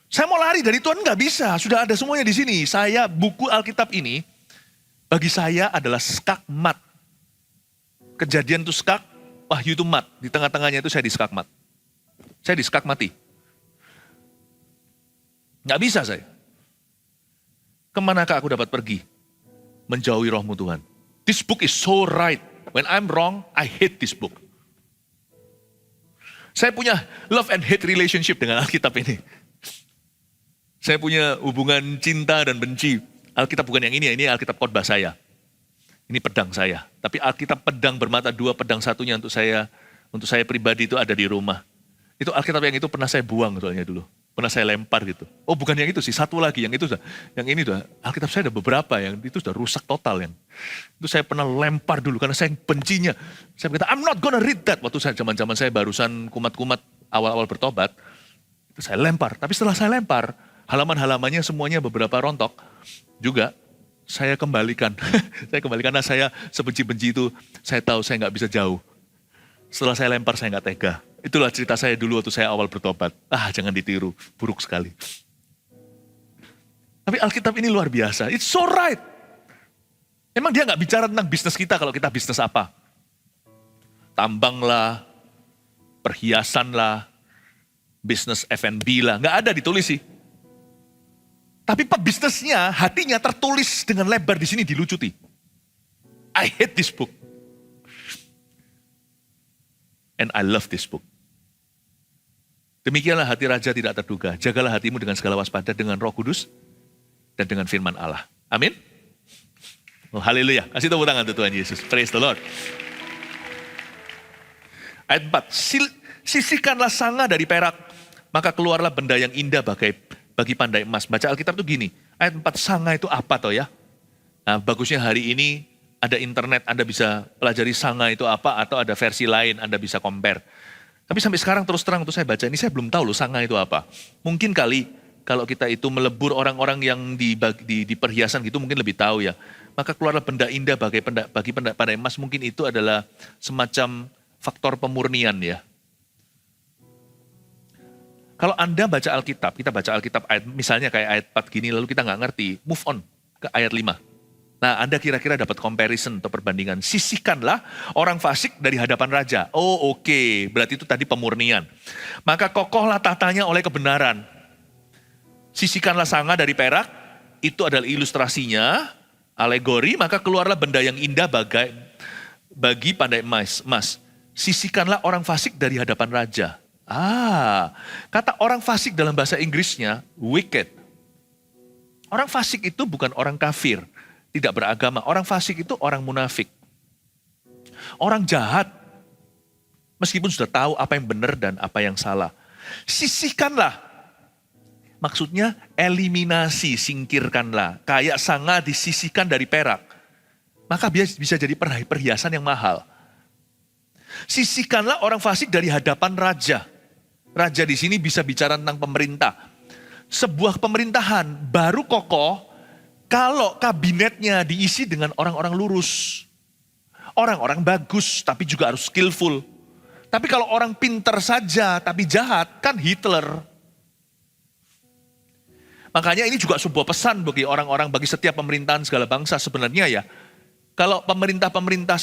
Saya mau lari dari Tuhan, nggak bisa. Sudah ada semuanya di sini. Buku Alkitab ini, bagi saya adalah skakmat. Kejadian itu skak, Wahyu itu mat. Di tengah-tengahnya itu saya diskakmat. Saya diskakmati. Nggak bisa saya. Kemanakah aku dapat pergi? Menjauhi rohmu Tuhan. This book is so right. When I'm wrong, I hate this book. Saya punya love and hate relationship dengan Alkitab ini. Saya punya hubungan cinta dan benci. Alkitab bukan yang ini Alkitab khotbah saya. Ini pedang saya. Tapi Alkitab pedang bermata dua, pedang satunya untuk saya pribadi itu ada di rumah. Itu Alkitab yang itu pernah saya buang soalnya dulu. Pernah saya lempar gitu. Oh bukan yang itu sih, satu lagi. Yang ini Alkitab saya ada beberapa yang itu sudah rusak total. Itu saya pernah lempar dulu karena saya bencinya. Saya berkata, I'm not gonna read that. Waktu saya zaman-zaman saya barusan kumat-kumat awal-awal bertobat. Itu saya lempar. Tapi setelah saya lempar, halaman-halamannya semuanya beberapa rontok. juga saya kembalikan. Saya kembalikan karena saya sebenci-benci itu, saya tahu saya nggak bisa jauh. Setelah saya lempar, saya nggak tega. Itulah cerita saya dulu waktu saya awal bertobat. Jangan ditiru, buruk sekali. Tapi Alkitab ini luar biasa. It's so right. Emang dia nggak bicara tentang bisnis kita kalau kita bisnis apa? Tambang lah, perhiasan lah, bisnis F&B lah. Nggak ada ditulis sih. Tapi pebisnisnya, hatinya tertulis dengan lebar di sini dilucuti. I hate this book. And I love this book. Demikianlah hati raja tidak terduga. Jagalah hatimu dengan segala waspada dengan Roh Kudus dan dengan firman Allah. Amin. Oh, haleluya. Kasih tepuk tangan untuk Tuhan Yesus. Praise the Lord. Ayat 4. Sisihkanlah sanga dari perak, maka keluarlah benda yang indah bagi pandai emas. Baca Alkitab itu gini. Ayat 4, sanga itu apa toh ya? Nah, bagusnya hari ini ada internet, Anda bisa pelajari sanga itu apa, atau ada versi lain, Anda bisa compare. Tapi sampai sekarang terus terang untuk saya baca ini, saya belum tahu loh sanga itu apa. Mungkin kali kalau kita itu melebur orang-orang yang di perhiasan gitu mungkin lebih tahu ya. Maka keluarlah benda indah bagi pandai emas, mungkin itu adalah semacam faktor pemurnian ya. Kalau Anda baca Alkitab, kita baca Alkitab ayat, misalnya kayak ayat 4 gini, lalu kita nggak ngerti, move on ke ayat 5. Nah, Anda kira-kira dapat comparison atau perbandingan. Sisihkanlah orang fasik dari hadapan raja. Oh oke, berarti itu tadi pemurnian. Maka kokohlah tahtanya oleh kebenaran. Sisihkanlah sanga dari perak, itu adalah ilustrasinya, alegori, maka keluarlah benda yang indah bagi pandai emas. Sisihkanlah orang fasik dari hadapan raja. Kata orang fasik dalam bahasa Inggrisnya wicked. Orang fasik itu bukan orang kafir, tidak beragama. Orang fasik itu orang munafik. Orang jahat, meskipun sudah tahu apa yang benar dan apa yang salah. Sisihkanlah. Maksudnya eliminasi, singkirkanlah. Kayak sanga disisihkan dari perak. Maka bisa jadi perhiasan yang mahal. Sisihkanlah orang fasik dari hadapan raja. Raja di sini bisa bicara tentang pemerintah. Sebuah pemerintahan baru kokoh kalau kabinetnya diisi dengan orang-orang lurus. Orang-orang bagus tapi juga harus skillful. Tapi kalau orang pinter saja tapi jahat kan Hitler. Makanya ini juga sebuah pesan bagi orang-orang, bagi setiap pemerintahan segala bangsa sebenarnya ya. Kalau pemerintah-pemerintah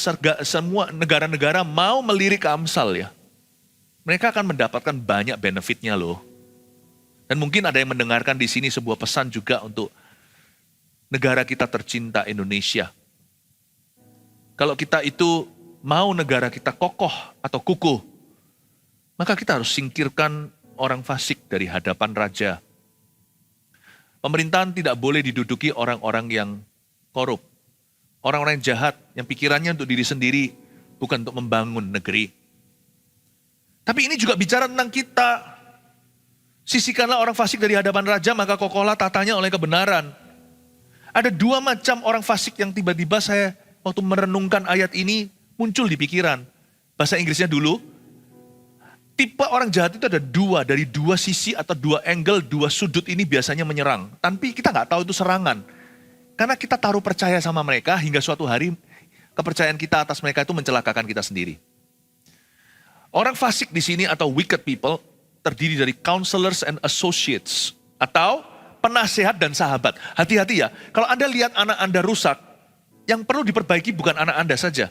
semua negara-negara mau melirik ke Amsal ya. Mereka akan mendapatkan banyak benefitnya loh. Dan mungkin ada yang mendengarkan di sini sebuah pesan juga untuk negara kita tercinta Indonesia. Kalau kita itu mau negara kita kokoh atau kukuh, maka kita harus singkirkan orang fasik dari hadapan raja. Pemerintahan tidak boleh diduduki orang-orang yang korup. Orang-orang yang jahat, yang pikirannya untuk diri sendiri, bukan untuk membangun negeri. Tapi ini juga bicara tentang kita. Sisihkanlah orang fasik dari hadapan raja, maka kokohlah tatanya oleh kebenaran. Ada dua macam orang fasik yang tiba-tiba saya waktu merenungkan ayat ini muncul di pikiran. Bahasa Inggrisnya dulu, tipe orang jahat itu ada dua, dari dua sisi atau dua angle, dua sudut ini biasanya menyerang. Tapi kita nggak tahu itu serangan. Karena kita taruh percaya sama mereka hingga suatu hari kepercayaan kita atas mereka itu mencelakakan kita sendiri. Orang fasik di sini atau wicked people terdiri dari counselors and associates atau penasehat dan sahabat. Hati-hati ya, kalau Anda lihat anak Anda rusak, yang perlu diperbaiki bukan anak Anda saja.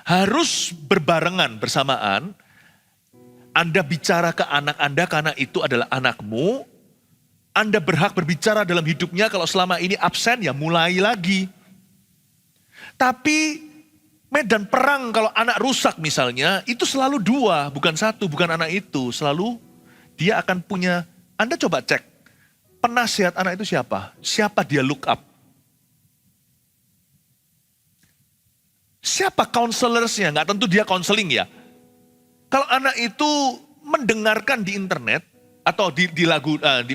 Harus berbarengan, bersamaan, Anda bicara ke anak Anda karena itu adalah anakmu. Anda berhak berbicara dalam hidupnya, kalau selama ini absen ya mulai lagi. Tapi medan perang kalau anak rusak misalnya, itu selalu dua, bukan satu, bukan anak itu. Selalu dia akan punya, Anda coba cek, penasehat anak itu siapa? Siapa dia look up? Siapa counselorsnya? Nggak tentu dia counseling ya. Kalau anak itu mendengarkan di internet, atau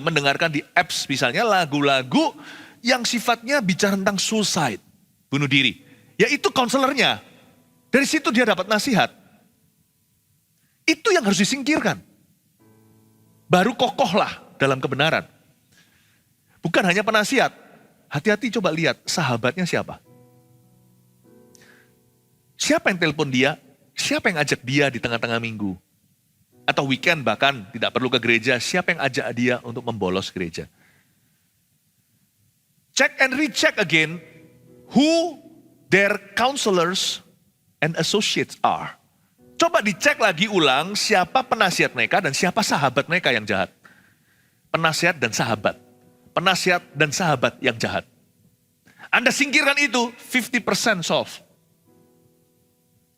mendengarkan di apps misalnya, lagu-lagu yang sifatnya bicara tentang suicide, bunuh diri. Ya itu konselornya. Dari situ dia dapat nasihat. Itu yang harus disingkirkan. Baru kokohlah dalam kebenaran. Bukan hanya penasihat. hati-hati coba lihat sahabatnya siapa. Siapa yang telepon dia? Siapa yang ajak dia di tengah-tengah minggu? Atau weekend bahkan tidak perlu ke gereja, siapa yang ajak dia untuk membolos gereja? Check and recheck again who their counselors and associates are. Coba dicek lagi ulang siapa penasihat mereka dan siapa sahabat mereka yang jahat. Penasihat dan sahabat. Penasihat dan sahabat yang jahat. Anda singkirkan itu, 50% solve.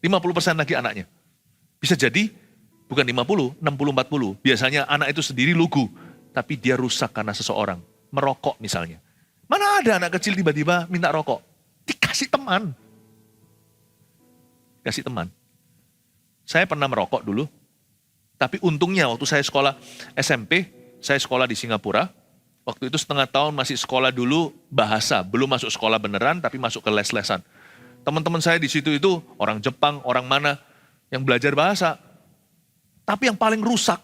50% lagi anaknya. Bisa jadi bukan 50, 60, 40. Biasanya anak itu sendiri lugu, tapi dia rusak karena seseorang. Merokok misalnya. Mana ada anak kecil tiba-tiba minta rokok? Dikasih teman. Kasih teman. Saya pernah merokok dulu, tapi untungnya waktu saya sekolah SMP, saya sekolah di Singapura. Waktu itu setengah tahun masih sekolah dulu bahasa, belum masuk sekolah beneran, tapi masuk ke les-lesan. Teman-teman saya di situ itu orang Jepang, orang mana yang belajar bahasa. Tapi yang paling rusak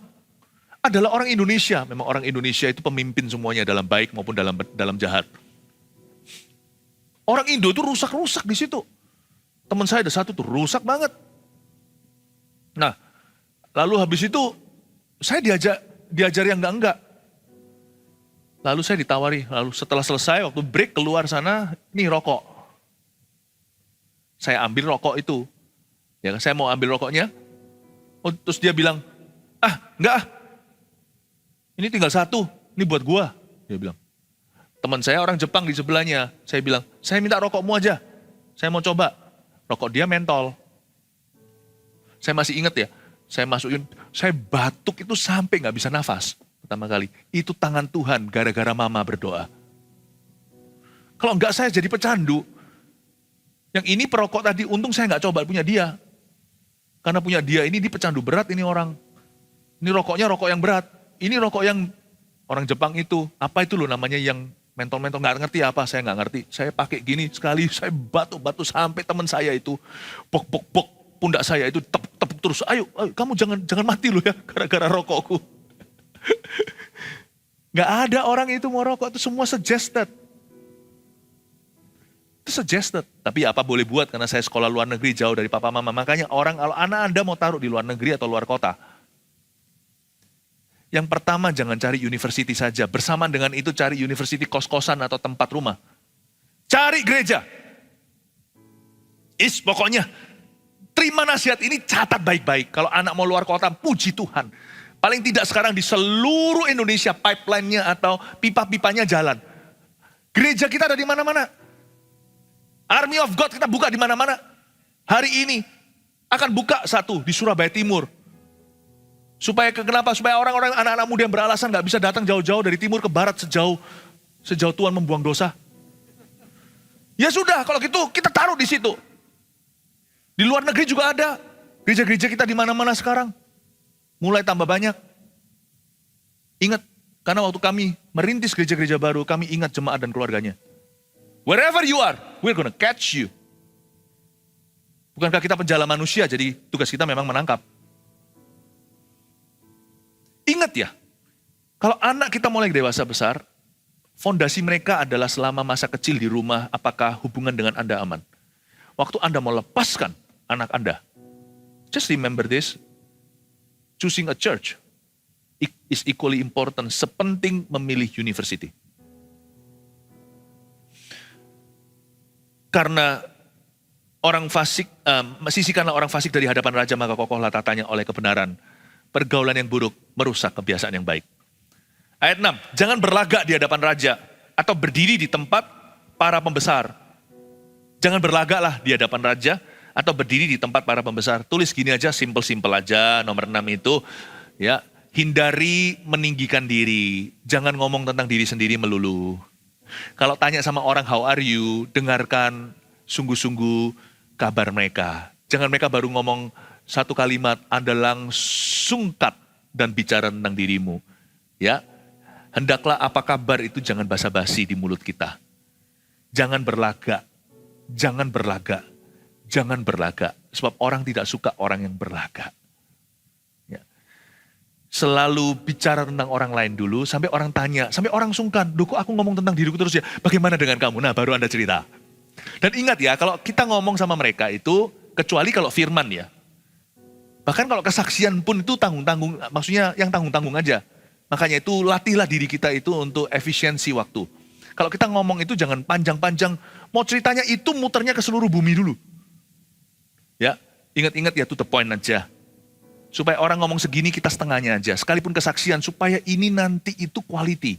adalah orang Indonesia. Memang orang Indonesia itu pemimpin semuanya dalam baik maupun dalam jahat. Orang Indo itu rusak-rusak di situ. Teman saya ada satu tuh rusak banget. Nah, lalu habis itu saya diajar yang enggak. Lalu saya ditawari, lalu setelah selesai waktu break keluar sana, nih rokok. Saya ambil rokok itu. Ya, saya mau ambil rokoknya. Oh, terus dia bilang, enggak ah. Ini tinggal satu, ini buat gua. Dia bilang. Teman saya orang Jepang di sebelahnya. Saya bilang, saya minta rokokmu aja. Saya mau coba. Rokok dia mentol. Saya masih ingat ya, saya masukin, saya batuk itu sampai gak bisa nafas. Pertama kali, itu tangan Tuhan gara-gara mama berdoa. Kalau enggak saya jadi pecandu. Yang ini perokok tadi, untung saya gak coba punya dia. Karena punya dia ini pecandu berat ini orang. Ini rokoknya rokok yang berat. Ini rokok yang orang Jepang itu. Apa itu loh namanya yang mentol-mentol. Gak ngerti apa, saya gak ngerti. Saya pakai gini sekali, saya batuk-batuk sampai teman saya itu. Pok-pok-pok. Pundak saya itu tepuk terus. Ayo, kamu jangan mati loh ya. Gara-gara rokokku. Gak ada orang itu mau rokok. Itu semua suggested. Itu suggested. Tapi apa boleh buat karena saya sekolah luar negeri jauh dari papa mama. Makanya orang kalau anak Anda mau taruh di luar negeri atau luar kota. Yang pertama jangan cari university saja. Bersamaan dengan itu cari university kos-kosan atau tempat rumah. Cari gereja. Pokoknya terima nasihat ini, catat baik-baik. Kalau anak mau luar kota, puji Tuhan. Paling tidak sekarang di seluruh Indonesia pipeline-nya atau pipa-pipanya jalan. Gereja kita ada di mana-mana. Army of God kita buka di mana-mana. Hari ini akan buka satu di Surabaya Timur. Kenapa? Supaya orang-orang anak-anak muda yang beralasan gak bisa datang jauh-jauh dari timur ke barat sejauh Tuhan membuang dosa. Ya sudah, kalau gitu kita taruh di situ. Di luar negeri juga ada. Gereja-gereja kita di mana-mana sekarang. Mulai tambah banyak. Ingat, karena waktu kami merintis gereja-gereja baru, kami ingat jemaat dan keluarganya. Wherever you are, we're gonna catch you. Bukankah kita penjala manusia, jadi tugas kita memang menangkap. Ingat ya, kalau anak kita mulai dewasa besar, fondasi mereka adalah selama masa kecil di rumah, apakah hubungan dengan Anda aman. Waktu Anda mau lepaskan anak Anda, just remember this, choosing a church is equally important, sepenting memilih university. Karena orang fasik, sisihkanlah orang fasik dari hadapan raja, maka kokohlah tatanya oleh kebenaran. Pergaulan yang buruk merusak kebiasaan yang baik. Ayat 6, jangan berlagak di hadapan raja atau berdiri di tempat para pembesar. Jangan berlagaklah di hadapan raja atau berdiri di tempat para pembesar. Tulis gini aja, simple-simple aja, nomor 6 itu. Ya, hindari meninggikan diri. Jangan ngomong tentang diri sendiri melulu. Kalau tanya sama orang, how are you? Dengarkan sungguh-sungguh kabar mereka. Jangan mereka baru ngomong satu kalimat, Anda langsung cut dan bicara tentang dirimu. Ya, hendaklah apa kabar itu jangan basa-basi di mulut kita. Jangan berlagak, jangan berlagak, jangan berlagak. Sebab orang tidak suka orang yang berlagak. Ya. Selalu bicara tentang orang lain dulu, sampai orang tanya, sampai orang sungkan, "Duh, kok aku ngomong tentang diriku terus ya? Bagaimana dengan kamu?" Nah, baru Anda cerita. Dan ingat ya, kalau kita ngomong sama mereka itu, kecuali kalau firman ya. Bahkan kalau kesaksian pun itu tanggung-tanggung, maksudnya yang tanggung-tanggung aja. Makanya itu latihlah diri kita itu untuk efisiensi waktu. Kalau kita ngomong itu jangan panjang-panjang, mau ceritanya itu muternya ke seluruh bumi dulu. Ya, ingat-ingat ya, to the point aja. Supaya orang ngomong segini kita setengahnya aja. Sekalipun kesaksian supaya ini nanti itu quality.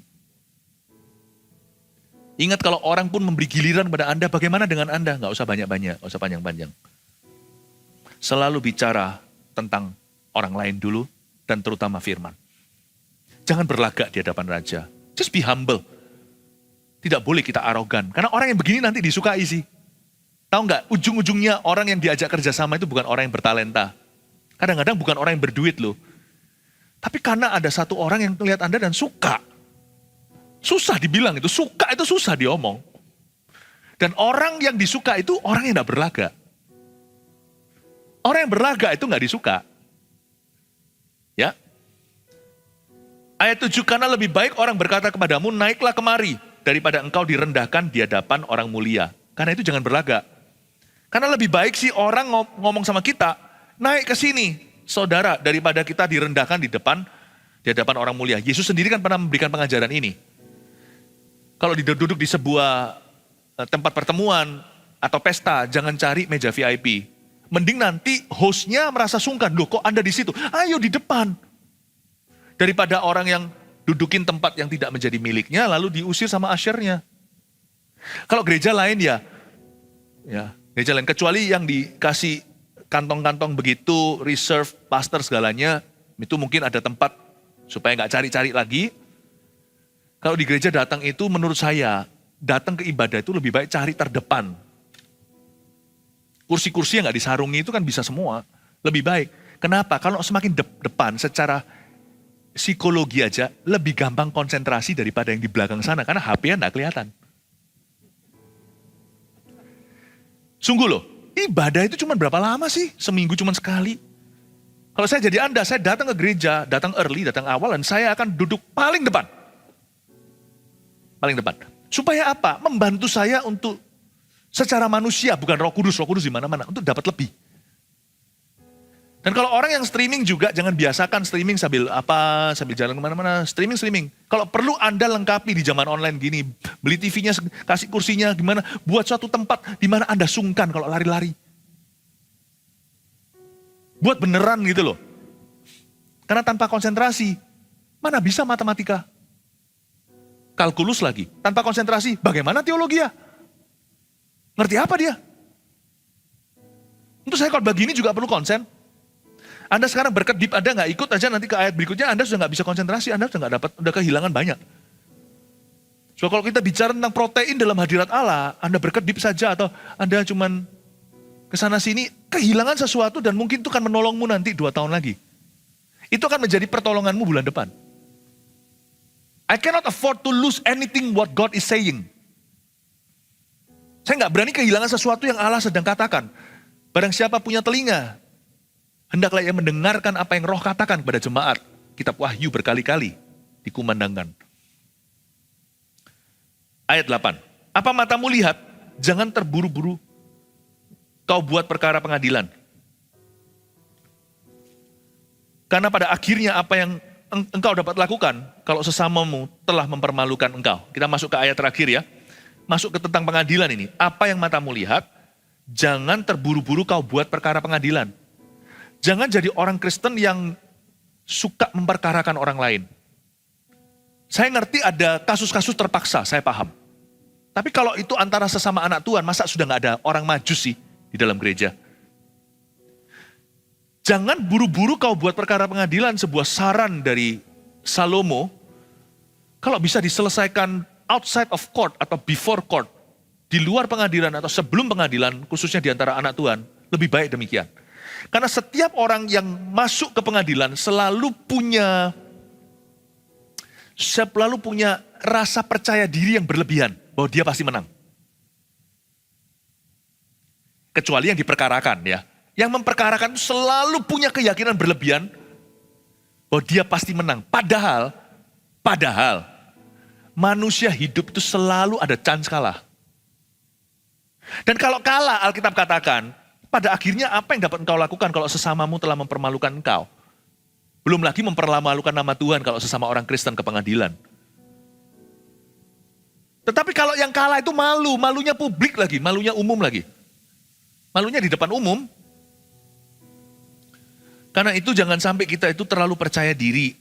Ingat kalau orang pun memberi giliran pada Anda, bagaimana dengan Anda? Nggak usah banyak-banyak, nggak usah panjang-panjang. Selalu bicara tentang orang lain dulu dan terutama firman. Jangan berlagak di hadapan raja. Just be humble. Tidak boleh kita arogan. Karena orang yang begini nanti disukai sih. Tahu nggak, ujung-ujungnya orang yang diajak kerjasama itu bukan orang yang bertalenta. Kadang-kadang bukan orang yang berduit loh. Tapi karena ada satu orang yang melihat Anda dan suka. Susah dibilang itu, suka itu susah diomong. Dan orang yang disuka itu orang yang tidak berlaga. Orang yang berlaga itu nggak disuka. Ya. Ayat 7, karena lebih baik orang berkata kepadamu, naiklah kemari, daripada engkau direndahkan di hadapan orang mulia. Karena itu jangan berlaga. Karena lebih baik sih orang ngomong sama kita, naik ke sini, saudara, daripada kita direndahkan di hadapan orang mulia. Yesus sendiri kan pernah memberikan pengajaran ini. Kalau duduk di sebuah tempat pertemuan atau pesta, jangan cari meja VIP. Mending nanti hostnya merasa sungkan, loh kok Anda di situ? Ayo di depan. Daripada orang yang dudukin tempat yang tidak menjadi miliknya, lalu diusir sama ushernya. Kalau gereja lain ya gereja lain, kecuali yang dikasih kantong-kantong begitu, reserve, pastor segalanya, itu mungkin ada tempat supaya nggak cari-cari lagi. Kalau di gereja datang itu menurut saya, datang ke ibadah itu lebih baik cari terdepan. Kursi-kursi yang nggak disarungi itu kan bisa semua, lebih baik. Kenapa? Kalau semakin depan secara psikologi aja, lebih gampang konsentrasi daripada yang di belakang sana, karena HP-nya nggak kelihatan. Sungguh loh, ibadah itu cuma berapa lama sih? Seminggu cuma sekali. Kalau saya jadi Anda, saya datang ke gereja, datang early, datang awal, dan saya akan duduk paling depan. Paling depan. Supaya apa? Membantu saya untuk secara manusia, bukan Roh Kudus di mana-mana, untuk dapat lebih. Dan kalau orang yang streaming juga, jangan biasakan streaming sambil jalan kemana-mana, streaming. Kalau perlu Anda lengkapi di zaman online gini, beli TV-nya, kasih kursinya, gimana, buat suatu tempat di mana Anda sungkan kalau lari-lari. Buat beneran gitu loh. Karena tanpa konsentrasi, mana bisa matematika? Kalkulus lagi, tanpa konsentrasi, bagaimana teologi ya? Ngerti apa dia? Untuk saya kalau begini juga perlu konsen. Anda sekarang berkedip, Anda nggak ikut aja nanti ke ayat berikutnya, Anda sudah nggak bisa konsentrasi, Anda sudah nggak dapat, udah kehilangan banyak. So kalau kita bicara tentang protein dalam hadirat Allah, Anda berkedip saja atau Anda cuman kesana sini, kehilangan sesuatu dan mungkin itu akan menolongmu nanti 2 tahun lagi. Itu akan menjadi pertolonganmu bulan depan. I cannot afford to lose anything what God is saying. Saya nggak berani kehilangan sesuatu yang Allah sedang katakan. Barang siapa punya telinga, hendaklah ia mendengarkan apa yang Roh katakan kepada jemaat. Kitab Wahyu berkali-kali dikumandangkan. Ayat 8. Apa matamu lihat? Jangan terburu-buru kau buat perkara pengadilan. Karena pada akhirnya apa yang engkau dapat lakukan kalau sesamamu telah mempermalukan engkau. Kita masuk ke ayat terakhir ya. Masuk ke tentang pengadilan ini. Apa yang matamu lihat? Jangan terburu-buru kau buat perkara pengadilan. Jangan jadi orang Kristen yang suka memperkarakan orang lain. Saya ngerti ada kasus-kasus terpaksa, saya paham. Tapi kalau itu antara sesama anak Tuhan, masa sudah nggak ada orang Majus sih di dalam gereja? Jangan buru-buru kau buat perkara pengadilan, sebuah saran dari Salomo, kalau bisa diselesaikan outside of court atau before court, di luar pengadilan atau sebelum pengadilan, khususnya di antara anak Tuhan, lebih baik demikian. Karena setiap orang yang masuk ke pengadilan selalu punya rasa percaya diri yang berlebihan, bahwa dia pasti menang. Kecuali yang diperkarakan ya. Yang memperkarakan selalu punya keyakinan berlebihan bahwa dia pasti menang. Padahal manusia hidup itu selalu ada chance kalah. Dan kalau kalah, Alkitab katakan, pada akhirnya apa yang dapat engkau lakukan kalau sesamamu telah mempermalukan engkau? Belum lagi mempermalukan nama Tuhan kalau sesama orang Kristen ke pengadilan. Tetapi kalau yang kalah itu malunya publik lagi, malunya umum lagi. Malunya di depan umum. Karena itu jangan sampai kita itu terlalu percaya diri.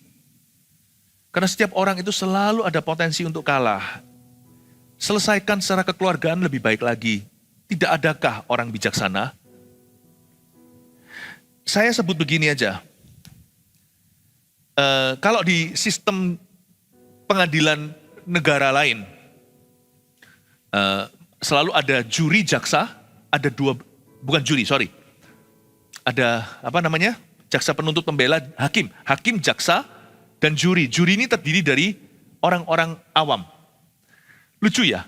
Karena setiap orang itu selalu ada potensi untuk kalah. Selesaikan secara kekeluargaan lebih baik lagi. Tidak adakah orang bijaksana? Saya sebut begini aja. Kalau di sistem pengadilan negara lain, selalu ada juri jaksa, ada jaksa penuntut pembela, hakim jaksa, dan juri. Juri ini terdiri dari orang-orang awam. Lucu ya,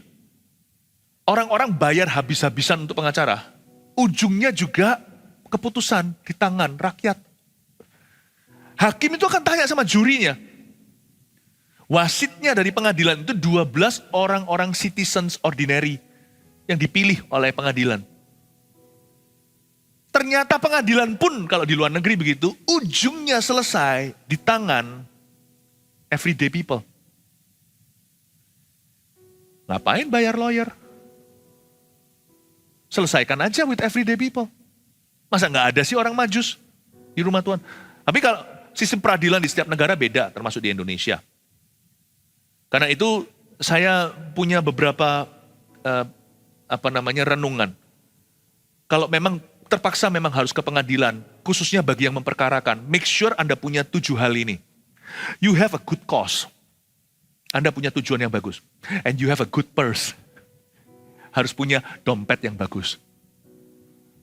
orang-orang bayar habis-habisan untuk pengacara, ujungnya juga keputusan di tangan rakyat. Hakim itu akan tanya sama jurinya. Wasitnya dari pengadilan itu 12 orang-orang citizens ordinary yang dipilih oleh pengadilan. Ternyata pengadilan pun kalau di luar negeri begitu, ujungnya selesai di tangan everyday people. Ngapain bayar lawyer? Selesaikan aja with everyday people. Masa nggak ada sih orang majus di rumah Tuhan? Tapi kalau sistem peradilan di setiap negara beda, termasuk di Indonesia. Karena itu saya punya beberapa renungan. Kalau memang terpaksa memang harus ke pengadilan, khususnya bagi yang memperkarakan, make sure Anda punya 7 hal ini. You have a good cause. Anda punya tujuan yang bagus. And you have a good purse. Harus punya dompet yang bagus.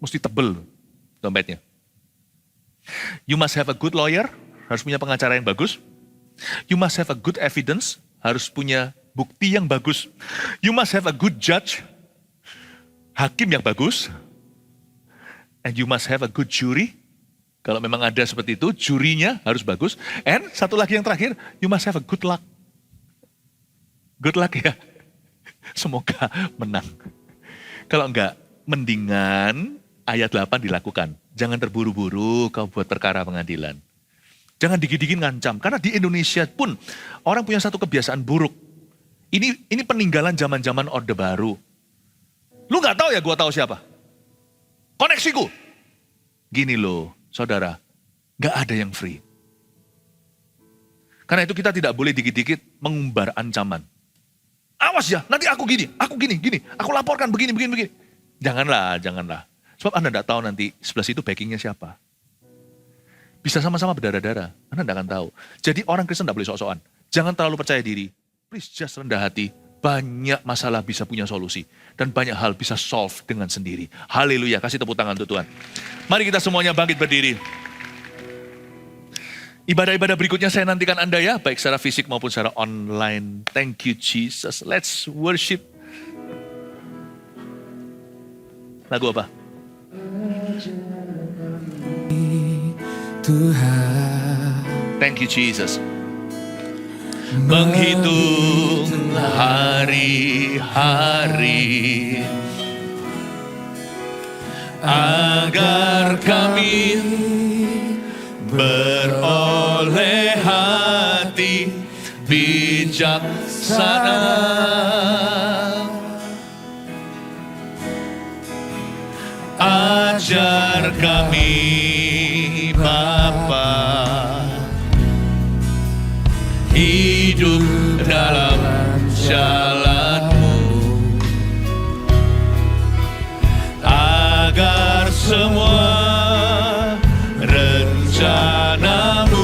Mesti tebel dompetnya. You must have a good lawyer, harus punya pengacara yang bagus. You must have a good evidence, harus punya bukti yang bagus. You must have a good judge, hakim yang bagus. And you must have a good jury. Kalau memang ada seperti itu, jurinya harus bagus. And satu lagi yang terakhir, you must have a good luck. Good luck ya. Semoga menang. Kalau enggak, mendingan ayat 8 dilakukan. Jangan terburu-buru kau buat perkara pengadilan. Jangan dikit-dikit ngancam. Karena di Indonesia pun orang punya satu kebiasaan buruk. Ini peninggalan zaman-zaman Orde Baru. Lu gak tahu ya gua tahu siapa? Koneksiku. Gini loh, saudara. Gak ada yang free. Karena itu kita tidak boleh dikit-dikit mengumbar ancaman. Awas ya, nanti aku gini. Aku laporkan begini. Janganlah. Sebab Anda tidak tahu nanti sebelah situ backingnya siapa. Bisa sama-sama berdarah-darah, Anda tidak akan tahu. Jadi orang Kristen tidak boleh sok-sokan. Jangan terlalu percaya diri. Please just rendah hati. Banyak masalah bisa punya solusi. Dan banyak hal bisa solve dengan sendiri. Haleluya, kasih tepuk tangan untuk Tuhan. Mari kita semuanya bangkit berdiri. Ibadah-ibadah berikutnya saya nantikan Anda ya, baik secara fisik maupun secara online. Thank you Jesus. Let's worship. Lagu apa? Tuhan. Thank you Jesus. Menghitung hari-hari agar kami beroleh hati bijaksana. Ajar kami Bapa hidup dalam jalan-Mu agar semua rencana-Mu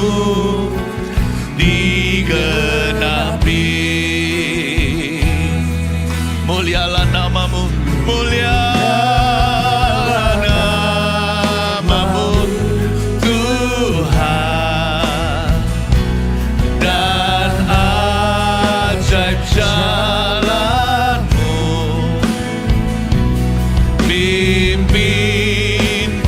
digenapi. Mulialah nama-Mu, mulialah nama-Mu Tuhan, dan ajaib jalan-Mu. Pimpin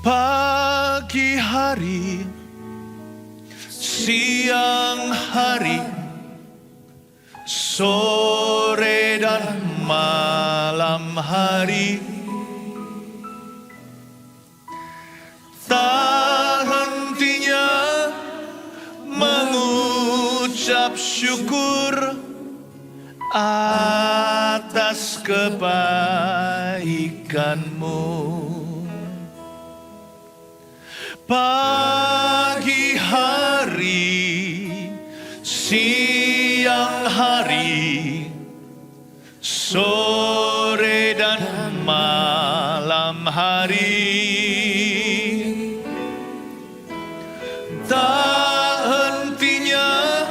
Pagi hari, siang hari, sore dan malam hari, tak hentinya mengucap syukur atas kebaikan-Mu. Pagi hari, siang hari, sore dan malam hari, tak hentinya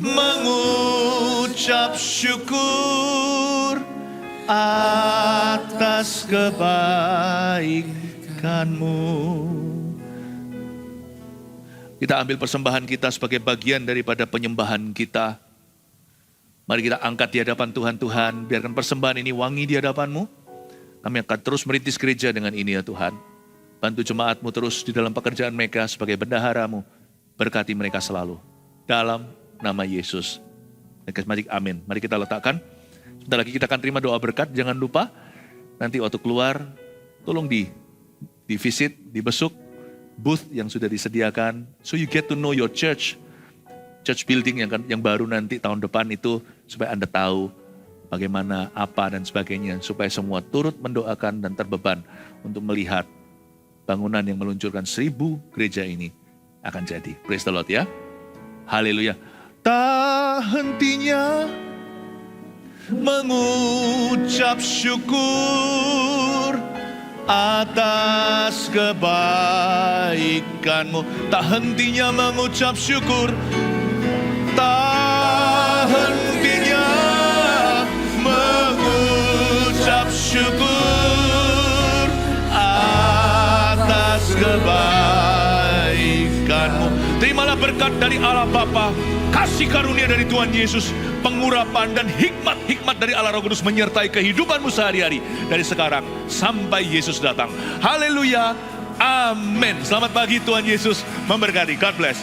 mengucap syukur atas kebaikan-Mu. Kita ambil persembahan kita sebagai bagian daripada penyembahan kita. Mari kita angkat di hadapan Tuhan. Tuhan, biarkan persembahan ini wangi di hadapan-Mu. Kami akan terus merintis gereja dengan ini ya Tuhan. Bantu jemaat-Mu terus di dalam pekerjaan mereka sebagai bendahara-Mu. Berkati mereka selalu. Dalam nama Yesus. Amin. Mari kita letakkan. Sebentar lagi kita akan terima doa berkat. Jangan lupa, nanti waktu keluar, tolong di visit, dibesuk booth yang sudah disediakan. So you get to know your church building yang baru nanti tahun depan itu, supaya Anda tahu bagaimana, apa dan sebagainya, supaya semua turut mendoakan dan terbeban untuk melihat bangunan yang meluncurkan 1000 gereja ini akan jadi. Praise the Lord ya. Haleluya. Tak hentinya mengucap syukur atas kebaikan-Mu. Tak hentinya mengucap syukur, tak hentinya mengucap syukur atas kebaikan-Mu. Terimalah berkat dari Allah Bapa, kasih karunia dari Tuhan Yesus, pengurapan dan hikmat dari Allah Roh Kudus menyertai kehidupanmu sehari-hari dari sekarang sampai Yesus datang. Haleluya. Amin. Selamat pagi, Tuhan Yesus memberkati. God bless.